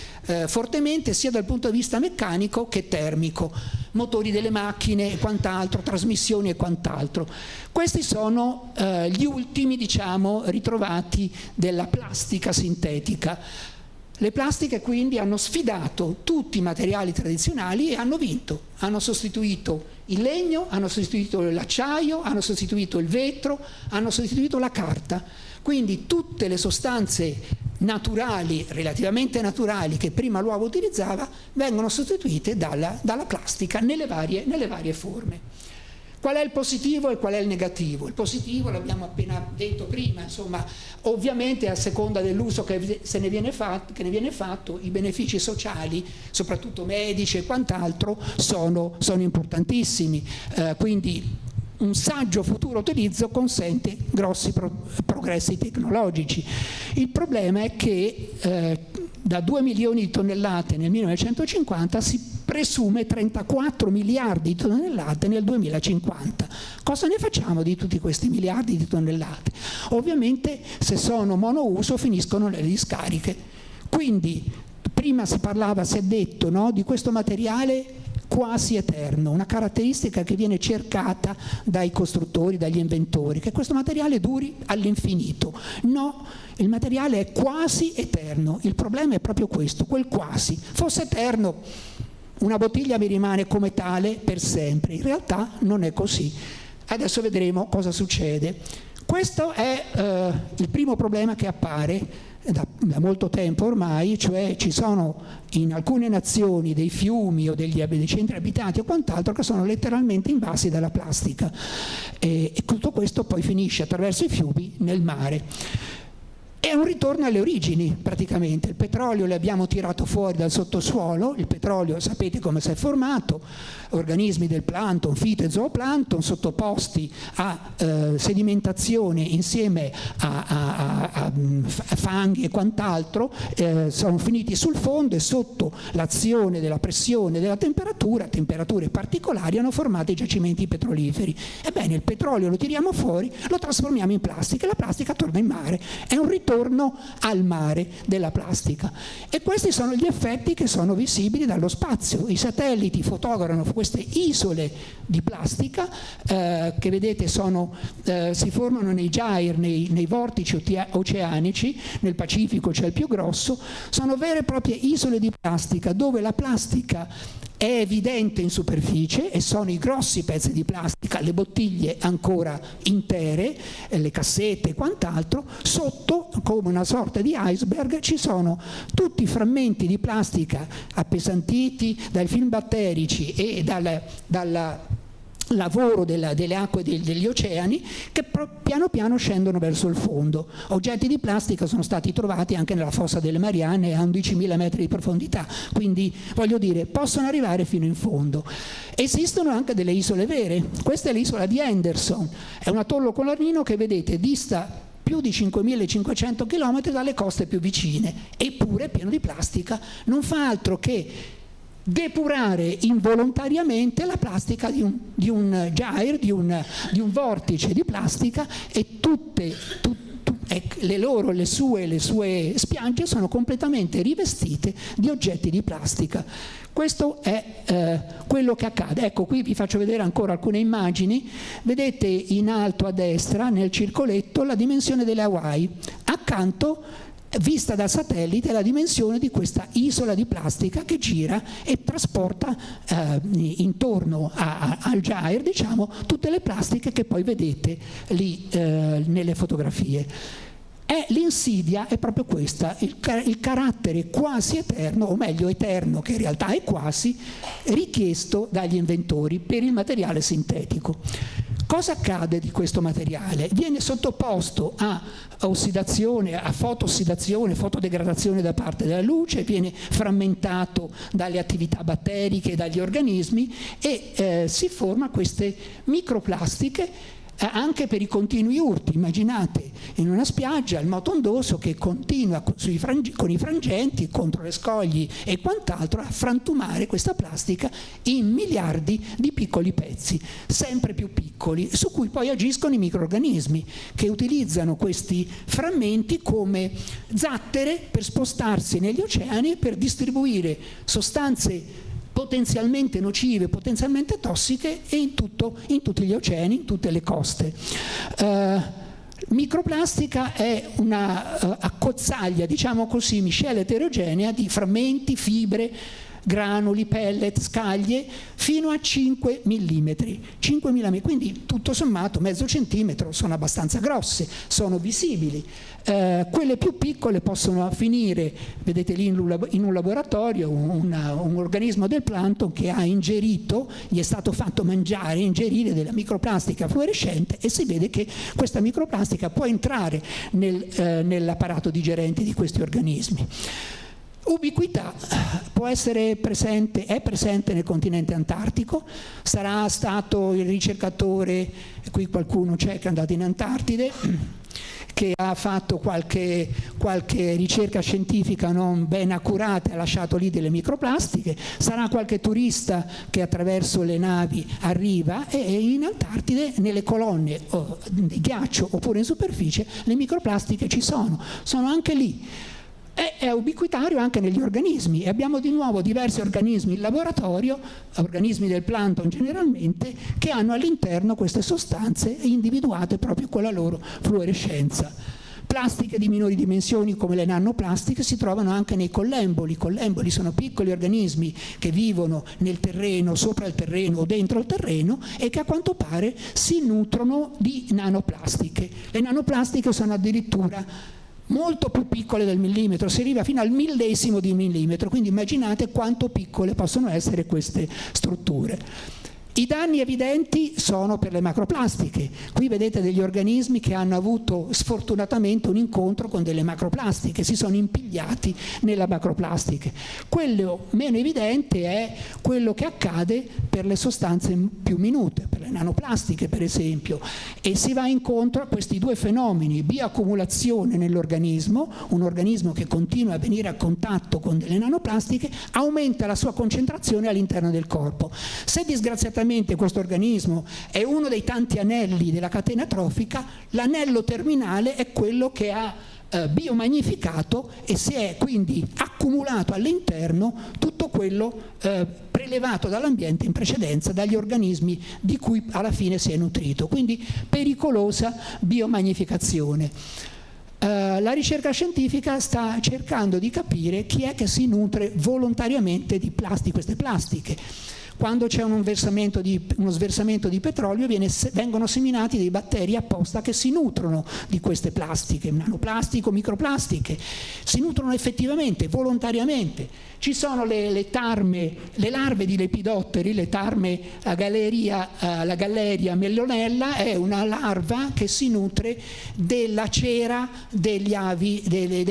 fortemente sia dal punto di vista meccanico che termico, motori delle macchine e quant'altro, trasmissioni e quant'altro. Questi sono gli ultimi, diciamo, ritrovati della plastica sintetica. Le plastiche quindi hanno sfidato tutti i materiali tradizionali e hanno vinto. Hanno sostituito il legno, hanno sostituito l'acciaio, hanno sostituito il vetro, hanno sostituito la carta. Quindi tutte le sostanze naturali, relativamente naturali, che prima l'uomo utilizzava, vengono sostituite dalla plastica nelle varie forme. Qual è il positivo e qual è il negativo? Il positivo l'abbiamo appena detto prima, insomma, ovviamente a seconda dell'uso che ne viene fatto, i benefici sociali, soprattutto medici e quant'altro, sono importantissimi. Quindi un saggio futuro utilizzo consente grossi progressi tecnologici. Il problema è che da 2 milioni di tonnellate nel 1950 si presume 34 miliardi di tonnellate nel 2050. Cosa ne facciamo di tutti questi miliardi di tonnellate? Ovviamente, se sono monouso, finiscono nelle discariche. Quindi prima si è detto, no, di questo materiale quasi eterno, una caratteristica che viene cercata dai costruttori, dagli inventori, che questo materiale duri all'infinito. No, il materiale è quasi eterno. Il problema è proprio questo, quel quasi. Fosse eterno, una bottiglia mi rimane come tale per sempre. In realtà non è così. Adesso vedremo cosa succede. Questo è il primo problema che appare da molto tempo ormai, cioè ci sono in alcune nazioni dei fiumi o dei centri abitati o quant'altro che sono letteralmente invasi dalla plastica, e tutto questo poi finisce attraverso i fiumi nel mare. È un ritorno alle origini praticamente. Il petrolio l'abbiamo tirato fuori dal sottosuolo. Il petrolio sapete come si è formato: organismi del plancton, fito e zooplancton sottoposti a sedimentazione insieme a fanghi e quant'altro, sono finiti sul fondo e sotto l'azione della pressione e della temperature particolari hanno formato i giacimenti petroliferi. Ebbene, il petrolio lo tiriamo fuori, lo trasformiamo in plastica e la plastica torna in mare. È un ritorno al mare della plastica, e questi sono gli effetti che sono visibili dallo spazio. I satelliti fotografano queste isole di plastica che vedete si formano nei gyre, nei vortici oceanici. Nel Pacifico c'è il più grosso. Sono vere e proprie isole di plastica dove la plastica è evidente in superficie e sono i grossi pezzi di plastica, le bottiglie ancora intere, le cassette e quant'altro. Sotto, come una sorta di iceberg, ci sono tutti i frammenti di plastica appesantiti dai film batterici e dal lavoro delle acque degli oceani, che piano piano scendono verso il fondo. Oggetti di plastica sono stati trovati anche nella fossa delle Marianne a 11.000 metri di profondità, quindi voglio dire, possono arrivare fino in fondo. Esistono anche delle isole vere. Questa è l'isola di Henderson, è un atollo corallino che vedete dista più di 5.500 km dalle coste più vicine, eppure è pieno di plastica. Non fa altro che depurare involontariamente la plastica di un gyre, di un vortice di plastica, e le sue spiagge sono completamente rivestite di oggetti di plastica. Questo è quello che accade. Ecco, qui vi faccio vedere ancora alcune immagini. Vedete in alto a destra, nel circoletto, la dimensione delle Hawaii. Accanto, vista dal satellite, la dimensione di questa isola di plastica che gira e trasporta intorno al gyre, diciamo, tutte le plastiche che poi vedete lì nelle fotografie. L'insidia è proprio questa, il carattere quasi eterno, o meglio eterno, che in realtà è quasi, richiesto dagli inventori per il materiale sintetico. Cosa accade di questo materiale? Viene sottoposto a ossidazione, a fotoossidazione, fotodegradazione da parte della luce, viene frammentato dalle attività batteriche e dagli organismi e si forma queste microplastiche anche per i continui urti. Immaginate in una spiaggia il moto ondoso che continua con i frangenti contro le scogli e quant'altro a frantumare questa plastica in miliardi di piccoli pezzi, sempre più piccoli, su cui poi agiscono i microrganismi che utilizzano questi frammenti come zattere per spostarsi negli oceani e per distribuire sostanze potenzialmente nocive, potenzialmente tossiche in tutti gli oceani, in tutte le coste. Microplastica è una accozzaglia, diciamo così, miscela eterogenea di frammenti, fibre, granuli, pellet, scaglie, fino a 5 mm. 5 mm, quindi tutto sommato mezzo centimetro, sono abbastanza grosse, sono visibili. Quelle più piccole possono finire, vedete lì in un laboratorio, un organismo del plancton che ha ingerito, gli è stato fatto ingerire della microplastica fluorescente, e si vede che questa microplastica può entrare nell'apparato digerente di questi organismi. Ubiquità può essere presente, è presente nel continente antartico. Sarà stato il ricercatore, qui qualcuno c'è che è andato in Antartide, che ha fatto qualche ricerca scientifica non ben accurata e ha lasciato lì delle microplastiche. Sarà qualche turista che attraverso le navi arriva, e in Antartide, nelle colonne di ghiaccio oppure in superficie, le microplastiche ci sono anche lì. È ubiquitario anche negli organismi, e abbiamo di nuovo diversi organismi in laboratorio, organismi del plancton generalmente, che hanno all'interno queste sostanze individuate proprio con la loro fluorescenza. Plastiche di minori dimensioni come le nanoplastiche si trovano anche nei collemboli. I collemboli sono piccoli organismi che vivono nel terreno, sopra il terreno o dentro il terreno, e che a quanto pare si nutrono di nanoplastiche. Le nanoplastiche sono addirittura molto più piccole del millimetro, si arriva fino al millesimo di millimetro, quindi immaginate quanto piccole possono essere queste strutture. I danni evidenti sono per le macroplastiche. Qui vedete degli organismi che hanno avuto sfortunatamente un incontro con delle macroplastiche, si sono impigliati nella macroplastiche. Quello meno evidente è quello che accade per le sostanze più minute, per le nanoplastiche per esempio, e si va incontro a questi due fenomeni: bioaccumulazione nell'organismo, un organismo che continua a venire a contatto con delle nanoplastiche aumenta la sua concentrazione all'interno del corpo. Se disgraziatamente questo organismo è uno dei tanti anelli della catena trofica, l'anello terminale è quello che ha biomagnificato e si è quindi accumulato all'interno tutto quello prelevato dall'ambiente in precedenza, dagli organismi di cui alla fine si è nutrito. Quindi pericolosa biomagnificazione. La ricerca scientifica sta cercando di capire chi è che si nutre volontariamente di queste plastiche. Quando c'è uno sversamento di petrolio vengono seminati dei batteri apposta che si nutrono di queste plastiche, nanoplastiche o microplastiche, si nutrono effettivamente, volontariamente. Ci sono le larve di lepidotteri, le tarme, la Galleria mellonella è una larva che si nutre della cera dei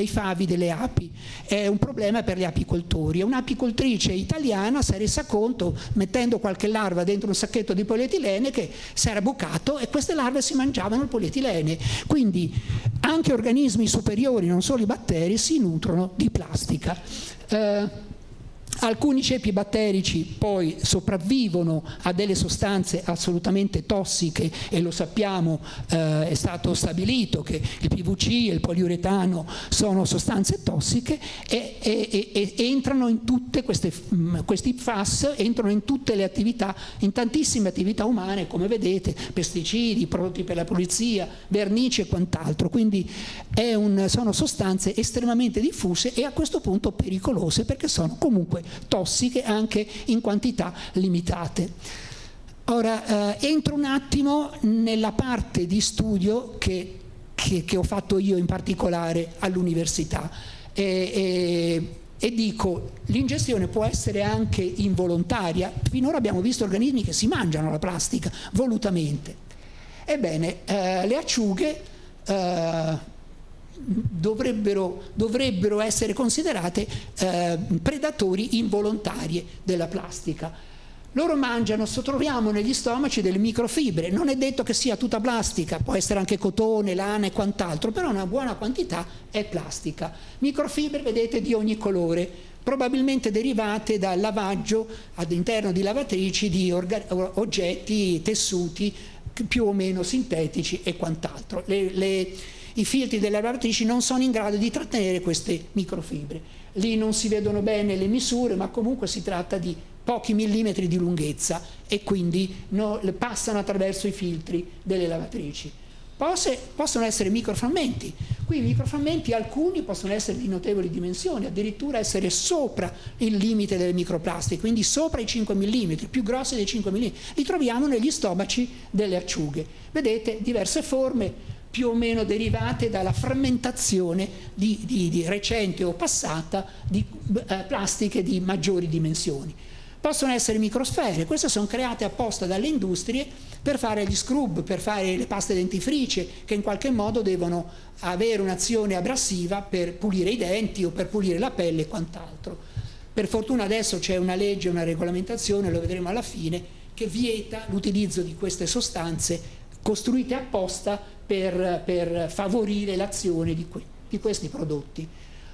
favi delle api. È un problema per gli apicoltori. Un'apicoltrice italiana si è resa conto, mettendo qualche larva dentro un sacchetto di polietilene, che si era bucato e queste larve si mangiavano il polietilene. Quindi anche organismi superiori, non solo i batteri, si nutrono di plastica. Alcuni ceppi batterici poi sopravvivono a delle sostanze assolutamente tossiche e lo sappiamo, è stato stabilito che il PVC e il poliuretano sono sostanze tossiche e entrano in tutte questi FAS, entrano in tutte le attività, in tantissime attività umane, come vedete, pesticidi, prodotti per la pulizia, vernici e quant'altro. Quindi sono sostanze estremamente diffuse e a questo punto pericolose, perché sono comunque tossiche anche in quantità limitate. Ora entro un attimo nella parte di studio che ho fatto io in particolare all'università e dico, l'ingestione può essere anche involontaria. Finora abbiamo visto organismi che si mangiano la plastica volutamente. Ebbene, le acciughe dovrebbero essere considerate predatori involontari della plastica. Loro mangiano, troviamo negli stomaci delle microfibre, non è detto che sia tutta plastica, può essere anche cotone, lana e quant'altro, però una buona quantità è plastica. Microfibre, vedete, di ogni colore, probabilmente derivate dal lavaggio all'interno di lavatrici di oggetti, tessuti più o meno sintetici e quant'altro. I filtri delle lavatrici non sono in grado di trattenere queste microfibre. Lì non si vedono bene le misure, ma comunque si tratta di pochi millimetri di lunghezza e quindi passano attraverso i filtri delle lavatrici. Possono essere microframmenti. Qui i microframmenti, alcuni possono essere di notevoli dimensioni, addirittura essere sopra il limite delle microplastiche, quindi sopra i 5 mm, più grossi dei 5 mm. Li troviamo negli stomaci delle acciughe. Vedete, diverse forme, più o meno derivate dalla frammentazione di recente o passata di plastiche di maggiori dimensioni. Possono essere microsfere, queste sono create apposta dalle industrie per fare gli scrub, per fare le paste dentifricie, che in qualche modo devono avere un'azione abrasiva per pulire i denti o per pulire la pelle e quant'altro. Per fortuna adesso c'è una legge, una regolamentazione, lo vedremo alla fine, che vieta l'utilizzo di queste sostanze costruite apposta per favorire l'azione di questi prodotti.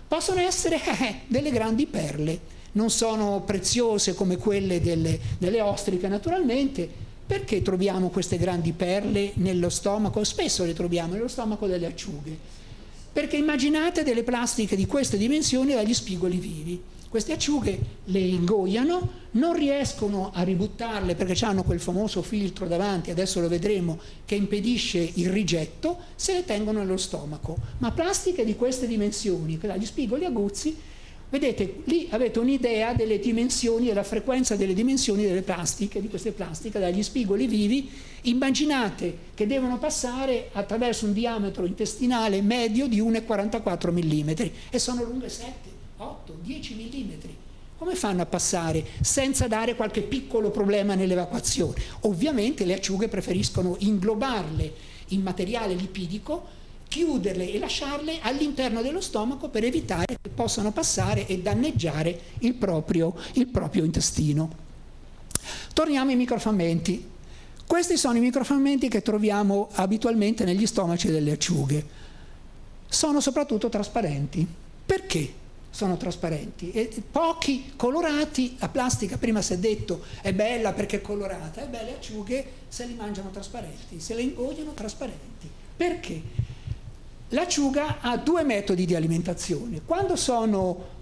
Possono essere delle grandi perle, non sono preziose come quelle delle ostriche naturalmente. Perché troviamo queste grandi perle nello stomaco? Spesso le troviamo nello stomaco delle acciughe, perché immaginate delle plastiche di queste dimensioni dagli spigoli vivi. Queste acciughe le ingoiano, non riescono a ributtarle perché hanno quel famoso filtro davanti, adesso lo vedremo, che impedisce il rigetto, se le tengono nello stomaco. Ma plastiche di queste dimensioni, dagli spigoli aguzzi, vedete, lì avete un'idea delle dimensioni, della frequenza delle dimensioni delle plastiche, di queste plastiche, dagli spigoli vivi. Immaginate che devono passare attraverso un diametro intestinale medio di 1,44 mm e sono lunghe 7, 8, 10 mm. Come fanno a passare senza dare qualche piccolo problema nell'evacuazione? Ovviamente le acciughe preferiscono inglobarle in materiale lipidico, chiuderle e lasciarle all'interno dello stomaco per evitare che possano passare e danneggiare il proprio intestino. Torniamo ai microframmenti. Questi sono i microframmenti che troviamo abitualmente negli stomaci delle acciughe. Sono soprattutto trasparenti. Perché sono trasparenti? Pochi colorati. La plastica, prima si è detto, è bella perché è colorata. Le acciughe se li mangiano trasparenti, se le ingoiano trasparenti. Perché? L'acciuga ha due metodi di alimentazione. Quando sono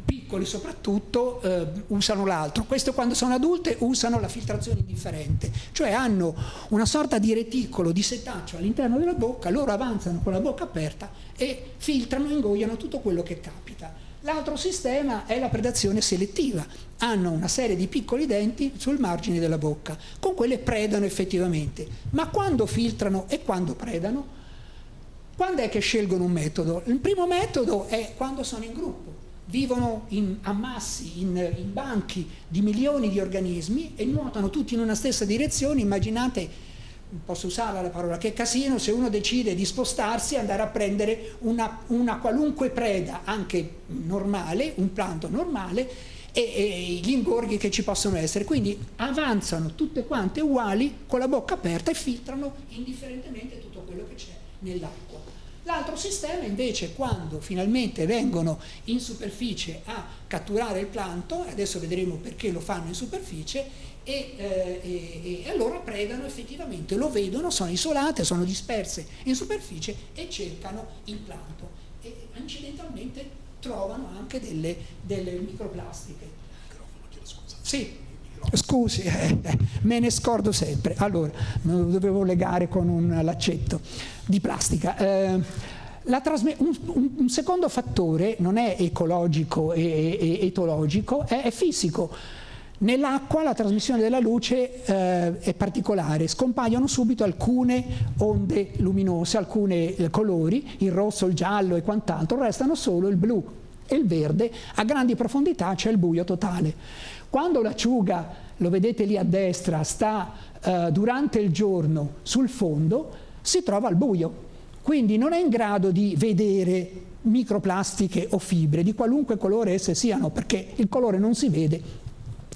piccoli soprattutto usano l'altro. Queste quando sono adulte usano la filtrazione indifferente, cioè hanno una sorta di reticolo, di setaccio all'interno della bocca, loro avanzano con la bocca aperta e filtrano, ingoiano tutto quello che capita. L'altro sistema è la predazione selettiva. Hanno una serie di piccoli denti sul margine della bocca, con quelle predano effettivamente. Ma quando filtrano e quando predano? Quando è che scelgono un metodo? Il primo metodo è quando sono in gruppo, vivono in ammassi, in banchi di milioni di organismi e nuotano tutti in una stessa direzione. Immaginate, posso usare la parola, che casino se uno decide di spostarsi e andare a prendere una qualunque preda, anche normale, un plancton normale, e gli ingorghi che ci possono essere. Quindi avanzano tutte quante uguali con la bocca aperta e filtrano indifferentemente tutto quello che c'è nell'acqua. L'altro sistema invece, quando finalmente vengono in superficie a catturare il plancton, adesso vedremo perché lo fanno in superficie, e allora predano effettivamente, lo vedono, sono isolate, sono disperse in superficie e cercano il plancton e incidentalmente trovano anche delle microplastiche. Sì. Scusi, me ne scordo sempre. Allora, me lo dovevo legare con un laccetto di plastica. Un secondo fattore non è ecologico e etologico, è fisico. Nell'acqua la trasmissione della luce è particolare, scompaiono subito alcune onde luminose, alcuni colori, il rosso, il giallo e quant'altro, restano solo il blu e il verde. A grandi profondità c'è il buio totale. Quando l'acciuga, lo vedete lì a destra, sta durante il giorno sul fondo, si trova al buio, quindi non è in grado di vedere microplastiche o fibre di qualunque colore esse siano, perché il colore non si vede.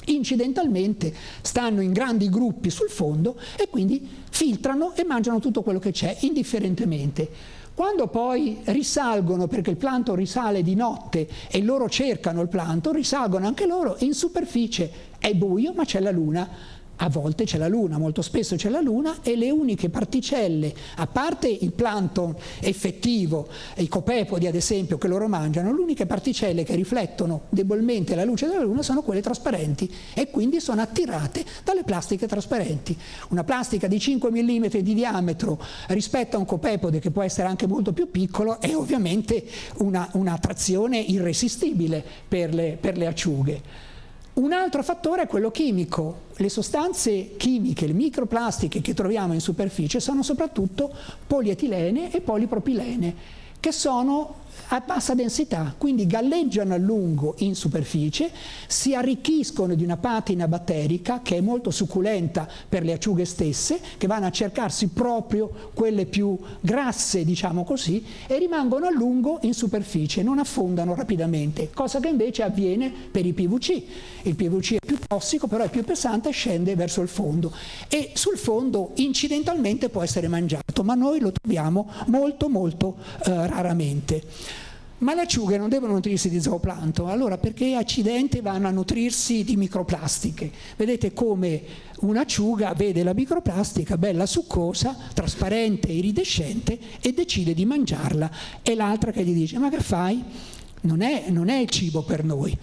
Incidentalmente stanno in grandi gruppi sul fondo e quindi filtrano e mangiano tutto quello che c'è indifferentemente. Quando poi risalgono, perché il plancton risale di notte e loro cercano il plancton, risalgono anche loro e in superficie è buio ma c'è la luna. A volte c'è la luna, molto spesso c'è la luna e le uniche particelle, a parte il plancton effettivo, i copepodi ad esempio che loro mangiano, le uniche particelle che riflettono debolmente la luce della luna sono quelle trasparenti e quindi sono attirate dalle plastiche trasparenti. Una plastica di 5 mm di diametro rispetto a un copepode che può essere anche molto più piccolo è ovviamente un'attrazione irresistibile per le acciughe. Un altro fattore è quello chimico. Le sostanze chimiche, le microplastiche che troviamo in superficie sono soprattutto polietilene e polipropilene, che sono a bassa densità, quindi galleggiano a lungo in superficie, si arricchiscono di una patina batterica che è molto succulenta per le acciughe stesse, che vanno a cercarsi proprio quelle più grasse, diciamo così, e rimangono a lungo in superficie, non affondano rapidamente, cosa che invece avviene per i PVC. Il PVC è più tossico, però è più pesante e scende verso il fondo e sul fondo incidentalmente può essere mangiato, ma noi lo troviamo molto molto raramente. Ma le acciughe non devono nutrirsi di zooplancton, allora perché accidenti vanno a nutrirsi di microplastiche? Vedete come un'acciuga vede la microplastica bella succosa, trasparente, iridescente e decide di mangiarla, e l'altra che gli dice: ma che fai? Non è il cibo per noi.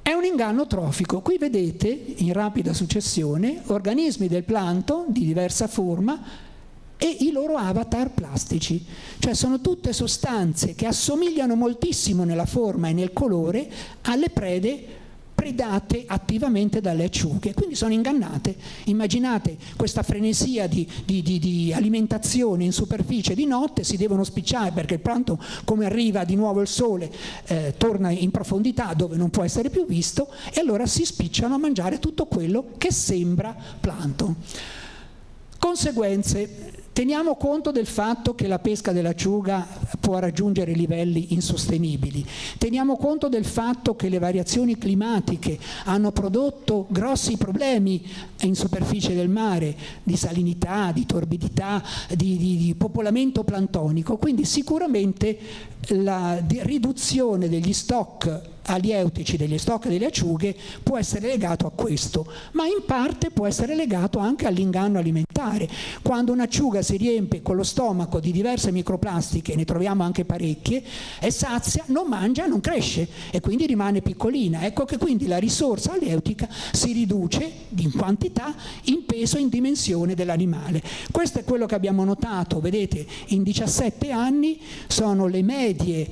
È un inganno trofico. Qui vedete in rapida successione organismi del plancton di diversa forma e i loro avatar plastici, cioè sono tutte sostanze che assomigliano moltissimo nella forma e nel colore alle prede predate attivamente dalle acciughe, quindi sono ingannate. Immaginate questa frenesia di alimentazione in superficie di notte, si devono spicciare perché il plancton, come arriva di nuovo il sole, torna in profondità dove non può essere più visto, e allora si spicciano a mangiare tutto quello che sembra plancton. Conseguenze. Teniamo conto del fatto che la pesca dell'acciuga può raggiungere livelli insostenibili. Teniamo conto del fatto che le variazioni climatiche hanno prodotto grossi problemi in superficie del mare, di salinità, di torbidità, di popolamento plantonico. Quindi sicuramente la riduzione degli stock alieutici, degli stock delle acciughe, può essere legato a questo, ma in parte può essere legato anche all'inganno alimentare. Quando un'acciuga si riempie con lo stomaco di diverse microplastiche, ne troviamo anche parecchie, è sazia, non mangia, non cresce e quindi rimane piccolina. Ecco che quindi la risorsa alieutica si riduce in quantità, in peso, in dimensione dell'animale. Questo è quello che abbiamo notato, vedete, in 17 anni sono le medie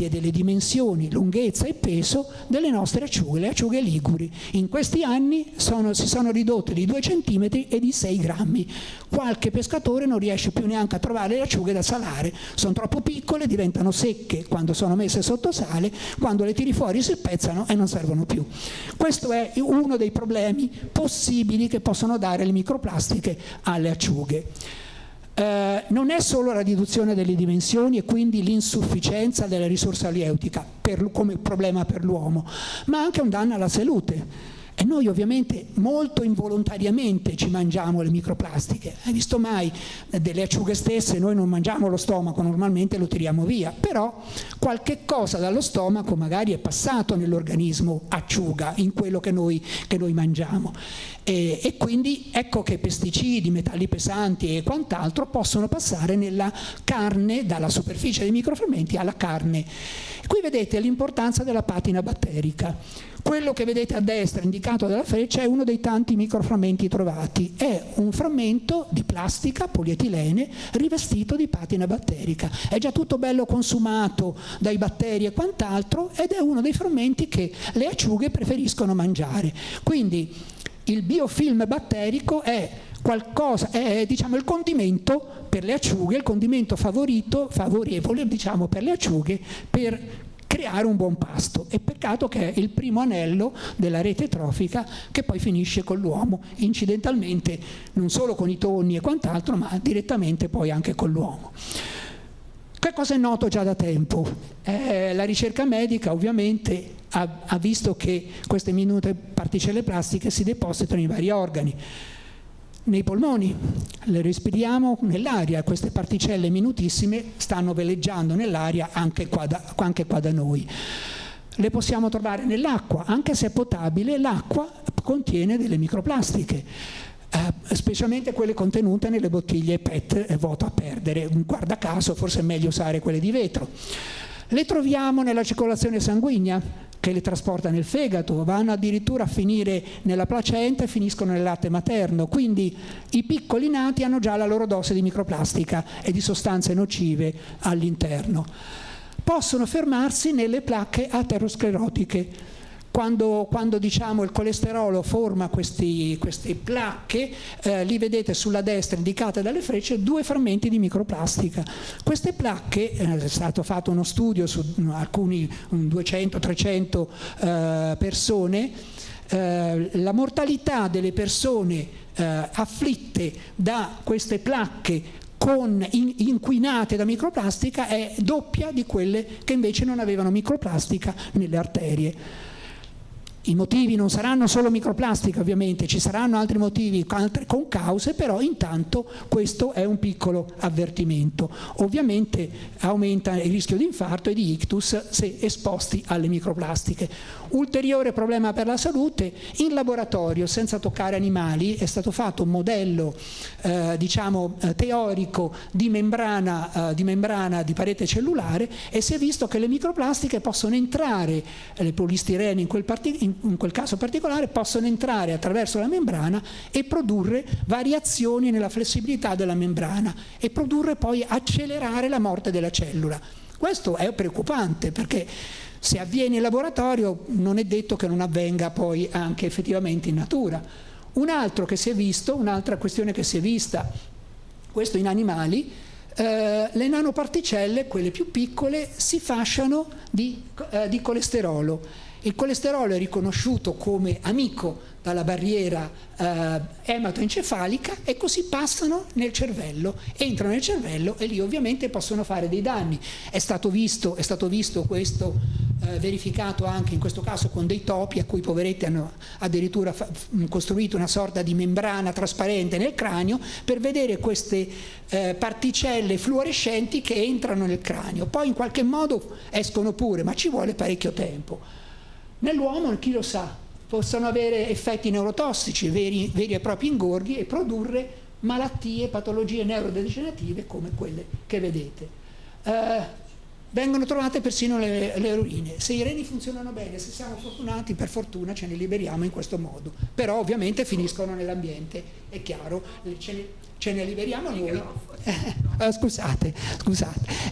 delle dimensioni, lunghezza e peso delle nostre acciughe, le acciughe liguri. In questi anni si sono ridotte di 2 centimetri e di 6 grammi. Qualche pescatore non riesce più neanche a trovare le acciughe da salare, sono troppo piccole, diventano secche quando sono messe sotto sale, quando le tiri fuori si spezzano e non servono più. Questo è uno dei problemi possibili che possono dare le microplastiche alle acciughe. Non è solo la riduzione delle dimensioni e quindi l'insufficienza della risorsa alieutica come problema per l'uomo, ma anche un danno alla salute. E noi ovviamente molto involontariamente ci mangiamo le microplastiche. Hai visto mai delle acciughe stesse? Noi non mangiamo lo stomaco, normalmente lo tiriamo via, però qualche cosa dallo stomaco magari è passato nell'organismo acciuga, in quello che noi mangiamo. E quindi ecco che pesticidi, metalli pesanti e quant'altro possono passare nella carne, dalla superficie dei microfermenti alla carne. Qui vedete l'importanza della patina batterica. Quello che vedete a destra indicato dalla freccia è uno dei tanti microframmenti trovati. È un frammento di plastica, polietilene, rivestito di patina batterica. È già tutto bello consumato dai batteri e quant'altro ed è uno dei frammenti che le acciughe preferiscono mangiare. Quindi il biofilm batterico è qualcosa, è diciamo il condimento per le acciughe, il condimento favorevole diciamo per le acciughe per creare un buon pasto. E peccato che è il primo anello della rete trofica che poi finisce con l'uomo, incidentalmente non solo con i tonni e quant'altro, ma direttamente poi anche con l'uomo. Che cosa è noto già da tempo? La ricerca medica ovviamente ha visto che queste minute particelle plastiche si depositano in vari organi. Nei polmoni, le respiriamo nell'aria, queste particelle minutissime stanno veleggiando nell'aria anche qua da noi. Le possiamo trovare nell'acqua, anche se è potabile, l'acqua contiene delle microplastiche, specialmente quelle contenute nelle bottiglie PET vuoto a perdere. Guarda caso, forse è meglio usare quelle di vetro. Le troviamo nella circolazione sanguigna, che le trasporta nel fegato, vanno addirittura a finire nella placenta e finiscono nel latte materno, quindi i piccoli nati hanno già la loro dose di microplastica e di sostanze nocive all'interno. Possono fermarsi nelle placche aterosclerotiche. Quando diciamo il colesterolo forma queste placche, li vedete sulla destra indicate dalle frecce, 2 frammenti di microplastica. Queste placche, è stato fatto uno studio su alcuni 200-300 persone, la mortalità delle persone afflitte da queste placche inquinate da microplastica è doppia di quelle che invece non avevano microplastica nelle arterie. I motivi non saranno solo microplastica, ovviamente, ci saranno altri motivi, altre concause, però intanto questo è un piccolo avvertimento. Ovviamente aumenta il rischio di infarto e di ictus se esposti alle microplastiche. Ulteriore problema per la salute: in laboratorio, senza toccare animali, è stato fatto un modello teorico di membrana di parete cellulare e si è visto che le microplastiche possono entrare, le polistirene in quel caso particolare, possono entrare attraverso la membrana e produrre variazioni nella flessibilità della membrana e produrre poi accelerare la morte della cellula. Questo è preoccupante perché se avviene in laboratorio non è detto che non avvenga poi anche effettivamente in natura. Un'altra questione che si è vista, questo in animali, le nanoparticelle, quelle più piccole, si fasciano di colesterolo. Il colesterolo è riconosciuto come amico dalla barriera ematoencefalica e così passano nel cervello, entrano nel cervello e lì ovviamente possono fare dei danni. È stato visto questo verificato anche in questo caso con dei topi a cui i poveretti hanno addirittura costruito una sorta di membrana trasparente nel cranio per vedere queste particelle fluorescenti che entrano nel cranio. Poi in qualche modo escono pure, ma ci vuole parecchio tempo. Nell'uomo, chi lo sa, possono avere effetti neurotossici, veri e propri ingorghi e produrre malattie, patologie neurodegenerative come quelle che vedete. Vengono trovate persino le urine. Se i reni funzionano bene, se siamo fortunati, per fortuna ce ne liberiamo in questo modo. Però ovviamente finiscono nell'ambiente, è chiaro, ce ne liberiamo noi. Scusate,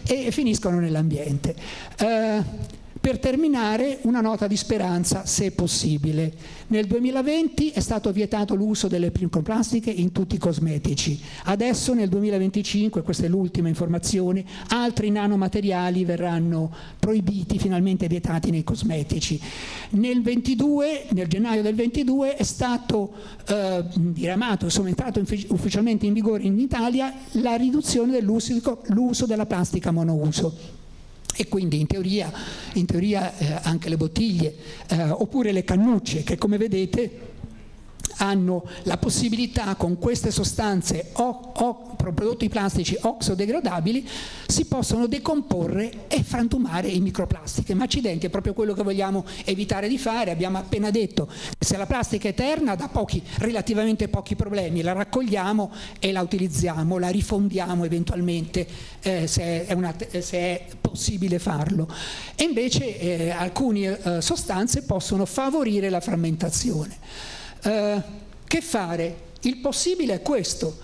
e finiscono nell'ambiente. Per terminare, una nota di speranza, se possibile. Nel 2020 è stato vietato l'uso delle microplastiche in tutti i cosmetici. Adesso nel 2025, questa è l'ultima informazione, altri nanomateriali verranno proibiti, finalmente vietati nei cosmetici. Nel gennaio del 22 è stato diramato, insomma è entrato ufficialmente in vigore in Italia la riduzione dell'uso della plastica monouso. E quindi in teoria anche le bottiglie oppure le cannucce, che come vedete hanno la possibilità, con queste sostanze o prodotti plastici oxodegradabili, si possono decomporre e frantumare in microplastiche. Ma accidenti, è proprio quello che vogliamo evitare di fare. Abbiamo appena detto che se la plastica è eterna dà relativamente pochi problemi, la raccogliamo e la utilizziamo, la rifondiamo eventualmente se è possibile farlo. E invece alcune sostanze possono favorire la frammentazione. Che fare? Il possibile è questo: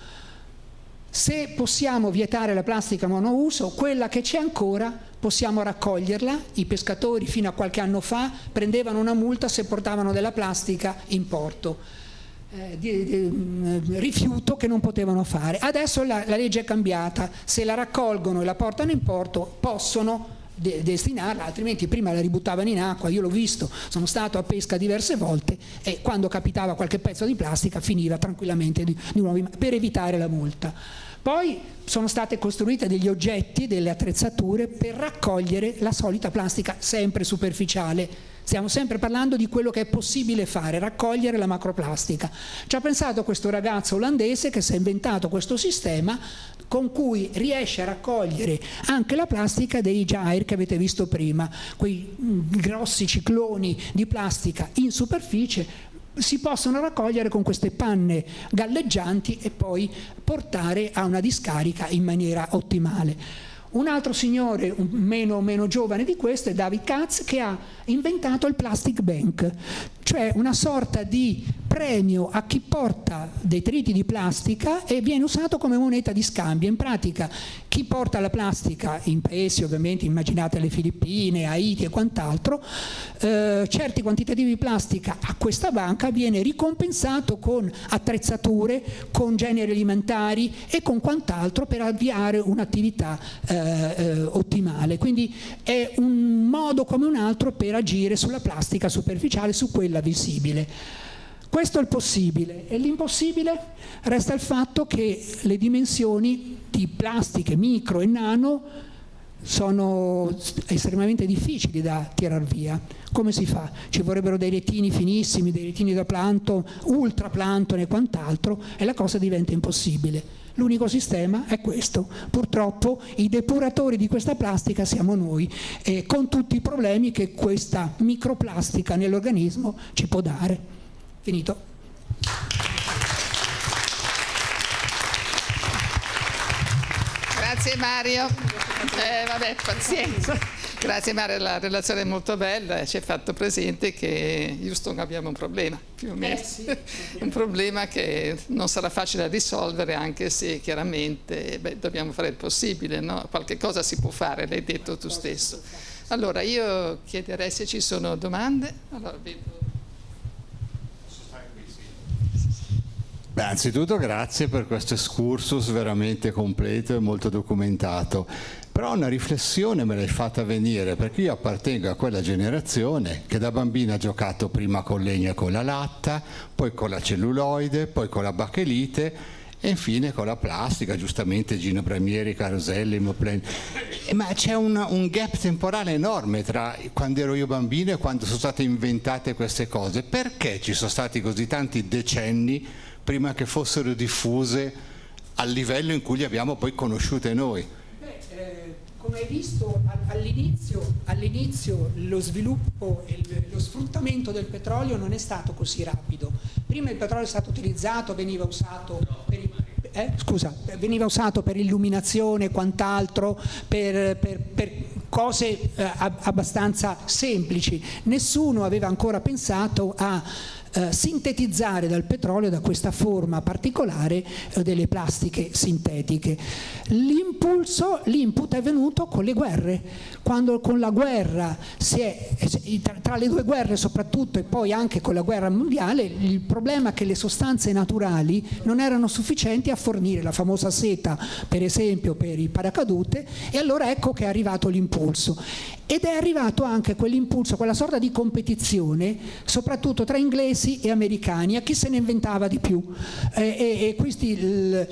se possiamo vietare la plastica monouso, quella che c'è ancora possiamo raccoglierla. I pescatori fino a qualche anno fa prendevano una multa se portavano della plastica in porto, rifiuto che non potevano fare. Adesso la legge è cambiata: se la raccolgono e la portano in porto possono destinarla, altrimenti prima la ributtavano in acqua. Io l'ho visto, sono stato a pesca diverse volte e quando capitava qualche pezzo di plastica finiva tranquillamente di nuovo, per evitare la multa. Poi sono state costruite degli oggetti, delle attrezzature per raccogliere la solita plastica sempre superficiale. Stiamo sempre parlando di quello che è possibile fare, raccogliere la macroplastica. Ci ha pensato questo ragazzo olandese che si è inventato questo sistema con cui riesce a raccogliere anche la plastica dei gyre che avete visto prima, quei grossi cicloni di plastica in superficie. Si possono raccogliere con queste panne galleggianti e poi portare a una discarica in maniera ottimale. Un altro signore meno giovane di questo è David Katz, che ha inventato il Plastic Bank, cioè una sorta di premio a chi porta detriti di plastica e viene usato come moneta di scambio. In pratica chi porta la plastica in paesi, ovviamente immaginate le Filippine, Haiti e quant'altro, certi quantitativi di plastica a questa banca viene ricompensato con attrezzature, con generi alimentari e con quant'altro per avviare un'attività ottimale. Quindi è un modo come un altro per agire sulla plastica superficiale, su quella visibile. Questo è il possibile, e l'impossibile resta il fatto che le dimensioni di plastiche micro e nano sono estremamente difficili da tirar via. Come si fa? Ci vorrebbero dei retini finissimi, dei retini da plancton, ultraplancton e quant'altro, e la cosa diventa impossibile. L'unico sistema è questo. Purtroppo i depuratori di questa plastica siamo noi, con tutti i problemi che questa microplastica nell'organismo ci può dare. Finito. Grazie Mario. Vabbè, pazienza. Grazie Mario, la relazione è molto bella e ci hai fatto presente che Houston abbiamo un problema, più o meno. Sì. Un problema che non sarà facile da risolvere, anche se chiaramente dobbiamo fare il possibile, no? Qualche cosa si può fare, l'hai detto tu stesso. Allora io chiederei se ci sono domande. Allora, vedo. Beh, anzitutto grazie per questo excursus veramente completo e molto documentato, però una riflessione me l'hai fatta venire, perché io appartengo a quella generazione che da bambina ha giocato prima con legno e con la latta, poi con la celluloide, poi con la bachelite e infine con la plastica, giustamente Gino Bramieri, Caroselli, Moplen. Ma c'è un gap temporale enorme tra quando ero io bambino e quando sono state inventate queste cose. Perché ci sono stati così tanti decenni prima che fossero diffuse al livello in cui le abbiamo poi conosciute noi? Come hai visto all'inizio lo sviluppo e lo sfruttamento del petrolio non è stato così rapido. Prima il petrolio è stato utilizzato, veniva usato per illuminazione e quant'altro, per cose abbastanza semplici. Nessuno aveva ancora pensato a sintetizzare dal petrolio, da questa forma particolare, delle plastiche sintetiche. L'input è venuto con le guerre, quando con la guerra tra le due guerre soprattutto e poi anche con la guerra mondiale, il problema è che le sostanze naturali non erano sufficienti a fornire la famosa seta, per esempio per il paracadute, e allora ecco che è arrivato l'impulso. ed è arrivato anche quell'impulso, quella sorta di competizione, soprattutto tra inglesi e americani, a chi se ne inventava di più. E questi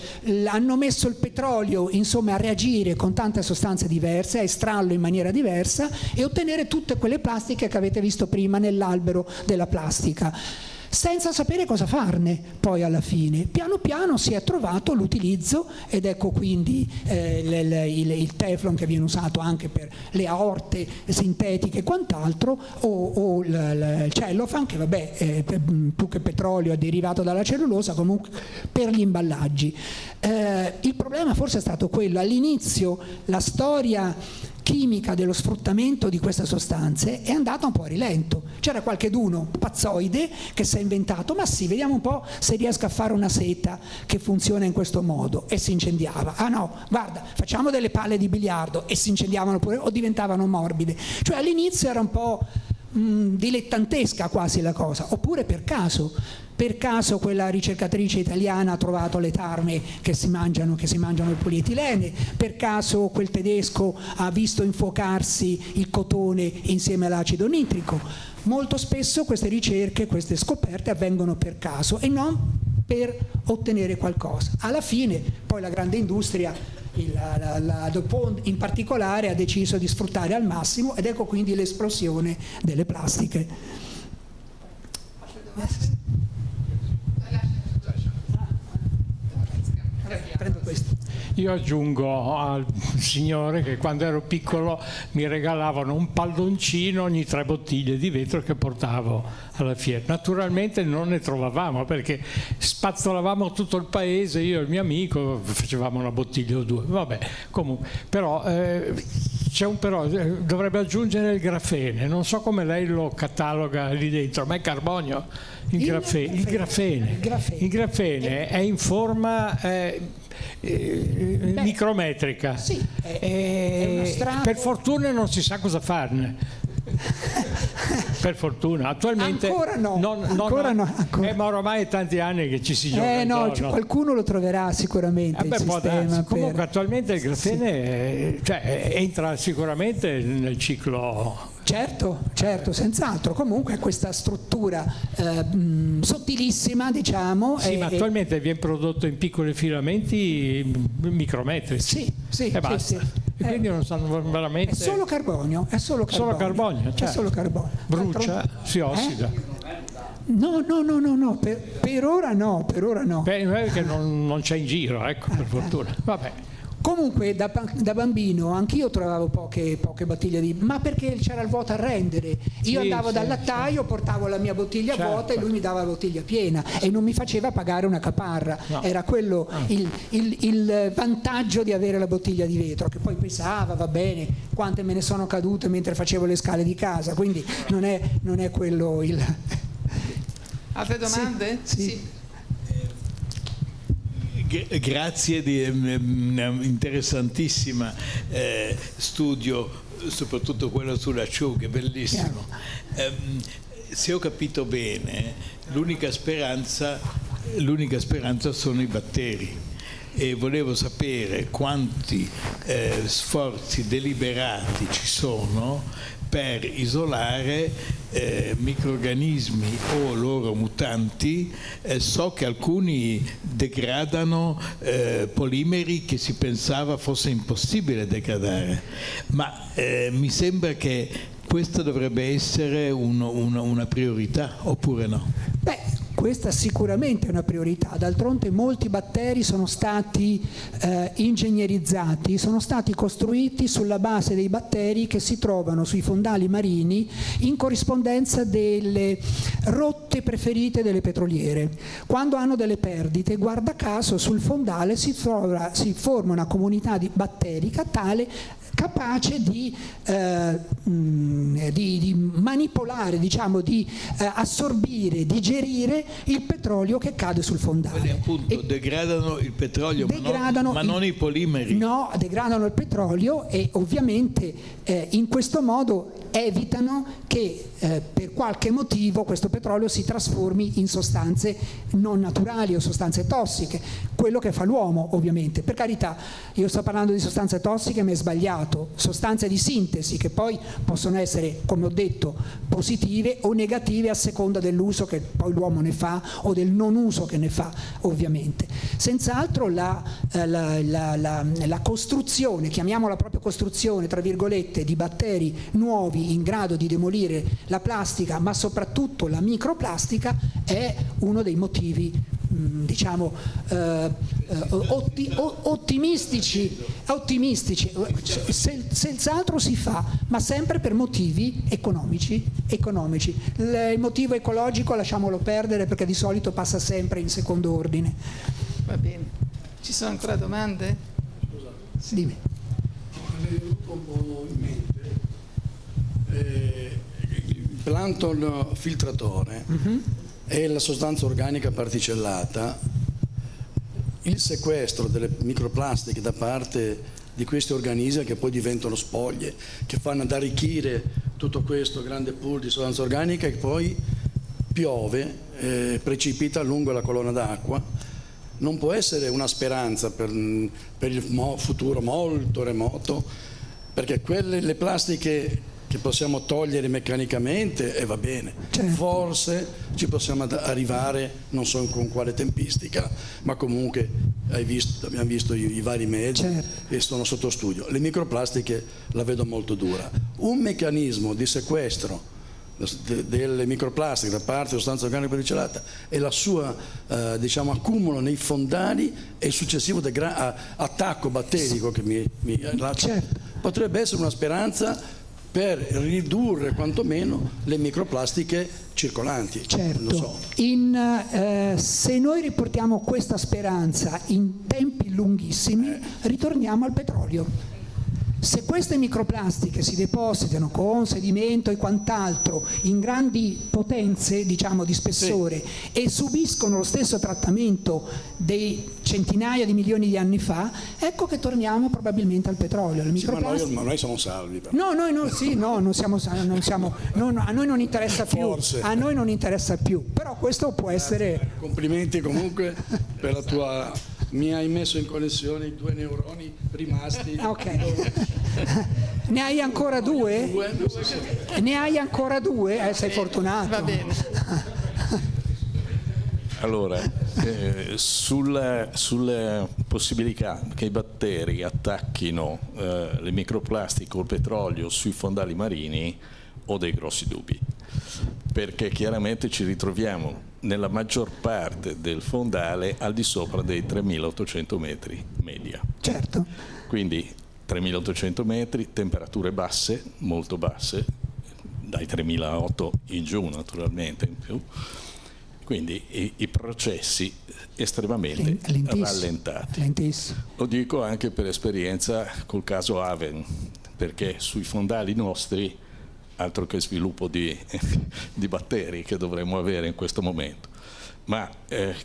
hanno messo il petrolio, insomma, a reagire con tante sostanze diverse, a estrarlo in maniera diversa e ottenere tutte quelle plastiche che avete visto prima nell'albero della plastica, senza sapere cosa farne poi alla fine. Piano piano si è trovato l'utilizzo, ed ecco quindi il Teflon che viene usato anche per le aorte sintetiche e quant'altro, o il cellophane, che vabbè più che petrolio è derivato dalla cellulosa, comunque per gli imballaggi. Il problema forse è stato quello: all'inizio la storia chimica dello sfruttamento di queste sostanze è andata un po' a rilento. C'era qualcheduno pazzoide che si è inventato: ma sì, vediamo un po' se riesco a fare una seta che funziona in questo modo, e si incendiava. Ah no, guarda, facciamo delle palle di biliardo, e si incendiavano pure o diventavano morbide. Cioè all'inizio era un po' dilettantesca quasi la cosa. Oppure per caso quella ricercatrice italiana ha trovato le tarme che si mangiano il polietilene, per caso quel tedesco ha visto infuocarsi il cotone insieme all'acido nitrico. Molto spesso queste ricerche, queste scoperte avvengono per caso e non per ottenere qualcosa. Alla fine poi la grande industria, la DuPont in particolare, ha deciso di sfruttare al massimo, ed ecco quindi l'esplosione delle plastiche. Prendo questo. Io aggiungo al signore che quando ero piccolo mi regalavano un palloncino ogni 3 bottiglie di vetro che portavo alla fiera. Naturalmente non ne trovavamo, perché spazzolavamo tutto il paese, io e il mio amico facevamo una bottiglia o 2. Vabbè, comunque, però c'è un però, dovrebbe aggiungere il grafene. Non so come lei lo cataloga lì dentro, ma è carbonio. Il grafene è in forma micrometrica. Sì, è uno strato. Per fortuna non si sa cosa farne. Per fortuna, attualmente ancora no. Ma ormai è tanti anni che ci si gioca intorno. Qualcuno lo troverà sicuramente. Comunque attualmente il grafene entra sicuramente nel ciclo. Certo, senz'altro. Comunque questa struttura sottilissima, diciamo. Sì, ma attualmente viene prodotto in piccoli filamenti micrometrici. Sì, e basta. sì. E quindi non sanno veramente. È solo carbonio. Solo carbonio, certo. È solo carbonio. Brucia, si ossida. No, per ora no. Perché non c'è in giro, ecco, per fortuna. Vabbè. Comunque da bambino anch'io trovavo poche bottiglie ma perché c'era il vuoto a rendere. Io andavo dal lattaio, portavo la mia bottiglia vuota e lui mi dava la bottiglia piena e non mi faceva pagare una caparra. No. Era quello il vantaggio di avere la bottiglia di vetro, che poi pesava, va bene, quante me ne sono cadute mentre facevo le scale di casa, quindi non è quello il... Altre domande? Sì. Grazie di interessantissima studio, soprattutto quello sull'acciuga, che è bellissimo. Se ho capito bene, l'unica speranza sono i batteri, e volevo sapere quanti sforzi deliberati ci sono per isolare microrganismi o loro mutanti. So che alcuni degradano polimeri che si pensava fosse impossibile degradare, ma mi sembra che questa dovrebbe essere una priorità, oppure no? Beh, questa sicuramente è una priorità. D'altronde molti batteri sono stati ingegnerizzati, sono stati costruiti sulla base dei batteri che si trovano sui fondali marini in corrispondenza delle rotte preferite delle petroliere. Quando hanno delle perdite, guarda caso, sul fondale si forma una comunità batterica capace di manipolare, diciamo, di assorbire, digerire il petrolio che cade sul fondale. Quindi appunto degradano il petrolio, ma non i polimeri. No, degradano il petrolio e ovviamente in questo modo evitano che per qualche motivo questo petrolio si trasformi in sostanze non naturali o sostanze tossiche, quello che fa l'uomo ovviamente. Per carità, io sto parlando di sostanze tossiche, ma è sbagliato, creato sostanze di sintesi che poi possono essere, come ho detto, positive o negative a seconda dell'uso che poi l'uomo ne fa o del non uso che ne fa, ovviamente. Senz'altro la costruzione, chiamiamola proprio costruzione, tra virgolette, di batteri nuovi in grado di demolire la plastica, ma soprattutto la microplastica, è uno dei motivi, diciamo, ottimistici, senz'altro si fa, ma sempre per motivi economici. Il motivo ecologico lasciamolo perdere, perché di solito passa sempre in secondo ordine. Va bene. Ci sono ancora domande? Sì. Dimmi. Mi è venuto un po' in mente il plancton filtratore e la sostanza organica particellata, il sequestro delle microplastiche da parte di questi organismi che poi diventano spoglie, che fanno ad arricchire tutto questo grande pool di sostanza organica, e poi piove, precipita lungo la colonna d'acqua. Non può essere una speranza per il futuro molto remoto, perché le plastiche che possiamo togliere meccanicamente, e va bene, certo, forse ci possiamo arrivare, non so con quale tempistica, ma comunque abbiamo visto i vari mezzi, certo, e sono sotto studio. Le microplastiche la vedo molto dura. Un meccanismo di sequestro delle microplastiche da parte della sostanza organica particellata e la sua diciamo accumulo nei fondali e il successivo attacco batterico che mi lascia, certo, potrebbe essere una speranza per ridurre quantomeno le microplastiche circolanti. Certo, lo so. Se noi riportiamo questa speranza in tempi lunghissimi, ritorniamo al petrolio. Se queste microplastiche si depositano con sedimento e quant'altro in grandi potenze, diciamo, di spessore, sì, e subiscono lo stesso trattamento dei centinaia di milioni di anni fa, ecco che torniamo probabilmente al petrolio. Le microplastiche... ma noi siamo salvi. Però. No, noi no, sì, no, non siamo, a noi non interessa più. Forse. A noi non interessa più, però questo può essere... Complimenti comunque per la tua... Mi hai messo in connessione i 2 neuroni rimasti. Ok. Ne hai ancora 2? Ne hai ancora 2? Sei fortunato. Va bene. Allora, sulla possibilità che i batteri attacchino le microplastiche o il petrolio sui fondali marini, ho dei grossi dubbi, perché chiaramente ci ritroviamo nella maggior parte del fondale al di sopra dei 3.800 metri media. Certo. Quindi 3.800 metri, temperature basse, molto basse, dai 3.800 in giù naturalmente, in più. Quindi i processi estremamente rallentati. Lentissimo. Lo dico anche per esperienza col caso Aven, perché sui fondali nostri, altro che sviluppo di batteri che dovremmo avere in questo momento. Ma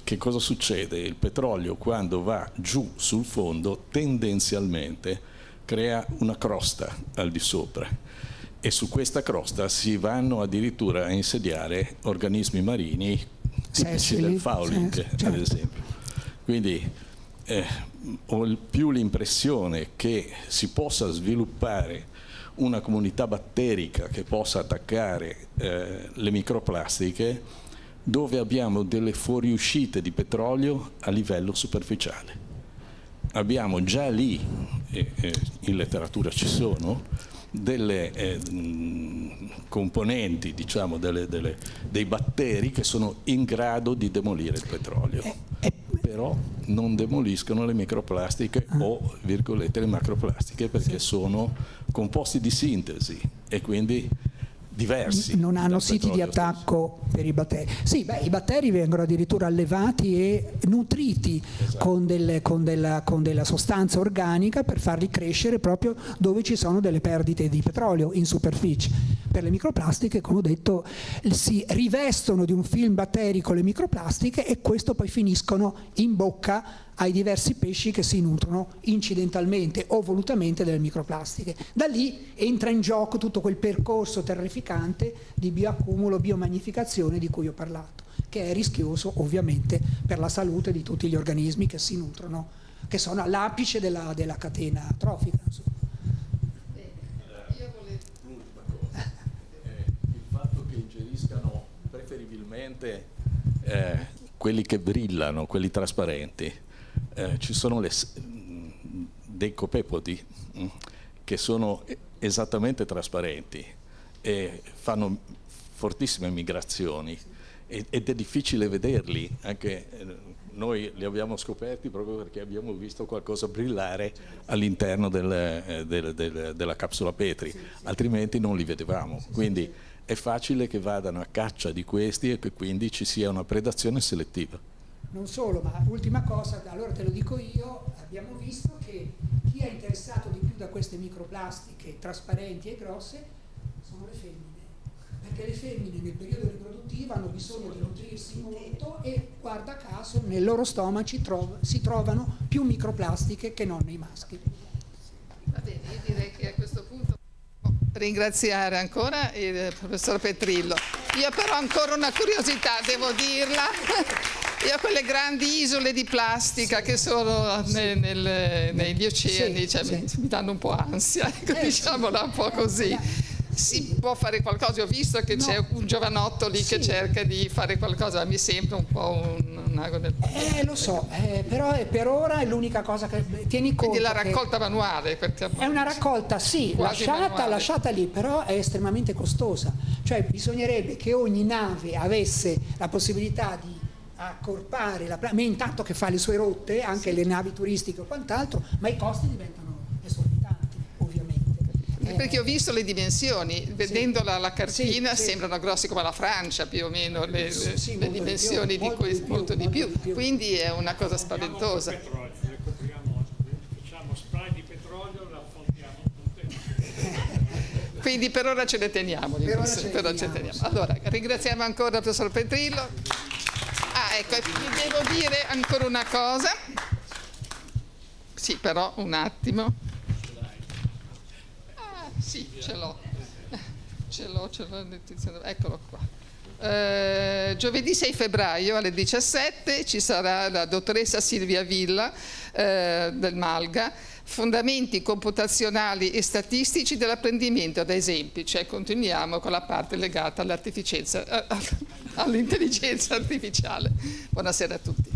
che cosa succede? Il petrolio, quando va giù sul fondo, tendenzialmente crea una crosta al di sopra, e su questa crosta si vanno addirittura a insediare organismi marini tipici del fouling, certo, ad esempio. Quindi ho più l'impressione che si possa sviluppare una comunità batterica che possa attaccare le microplastiche, dove abbiamo delle fuoriuscite di petrolio a livello superficiale. Abbiamo già lì, in letteratura ci sono, delle componenti, diciamo, dei batteri che sono in grado di demolire il petrolio, però non demoliscono le microplastiche o, virgolette, le macroplastiche, perché sono composti di sintesi e quindi diversi. Non hanno siti di attacco stesso per i batteri. Sì, i batteri vengono addirittura allevati e nutriti, esatto, con della sostanza organica per farli crescere proprio dove ci sono delle perdite di petrolio in superficie. Per le microplastiche, come ho detto, si rivestono di un film batterico le microplastiche e questo poi finiscono in bocca ai diversi pesci che si nutrono incidentalmente o volutamente delle microplastiche. Da lì entra in gioco tutto quel percorso terrificante di bioaccumulo, biomagnificazione di cui ho parlato, che è rischioso ovviamente per la salute di tutti gli organismi che si nutrono, che sono all'apice della catena trofica. Naturalmente quelli che brillano, quelli trasparenti, ci sono dei copepodi che sono esattamente trasparenti e fanno fortissime migrazioni ed è difficile vederli, anche noi li abbiamo scoperti proprio perché abbiamo visto qualcosa brillare all'interno della capsula Petri, altrimenti non li vedevamo, quindi è facile che vadano a caccia di questi e che quindi ci sia una predazione selettiva. Non solo, ma ultima cosa, allora te lo dico io, abbiamo visto che chi è interessato di più da queste microplastiche trasparenti e grosse sono le femmine, perché le femmine nel periodo riproduttivo hanno bisogno di nutrirsi molto e guarda caso nei loro stomaci si trovano più microplastiche che non nei maschi. Va bene, io direi che a questo punto ringraziare ancora il professor Petrillo. Io però ho ancora una curiosità, devo dirla. Io ho quelle grandi isole di plastica che sono negli oceani, cioè mi danno un po' ansia, diciamola un po' così. Si può fare qualcosa? Ho visto che c'è un giovanotto lì che cerca di fare qualcosa, mi sembra un po' un ago del... Lo so, però per ora è l'unica cosa che tieni conto. Quindi la raccolta manuale? È una raccolta, sì, lasciata lì, però è estremamente costosa. Cioè bisognerebbe che ogni nave avesse la possibilità di accorpare intanto che fa le sue rotte, anche le navi turistiche o quant'altro, ma i costi diventano esorbitanti, ovviamente. Perché ho visto le dimensioni, vedendola la cartina sembrano grossi come la Francia più o meno, le dimensioni molto di più, quindi è una cosa spaventosa. Facciamo spray di petrolio, la affondiamo tutte. Quindi per ora ce le teniamo. Allora, ringraziamo ancora il professor Petrillo. Ecco, vi devo dire ancora una cosa. Sì, però un attimo. Sì, ce l'ho, eccolo qua. Giovedì 6 febbraio alle 17 ci sarà la dottoressa Silvia Villa del Malga, fondamenti computazionali e statistici dell'apprendimento ad esempi, cioè continuiamo con la parte legata all'intelligenza artificiale. Buonasera a tutti.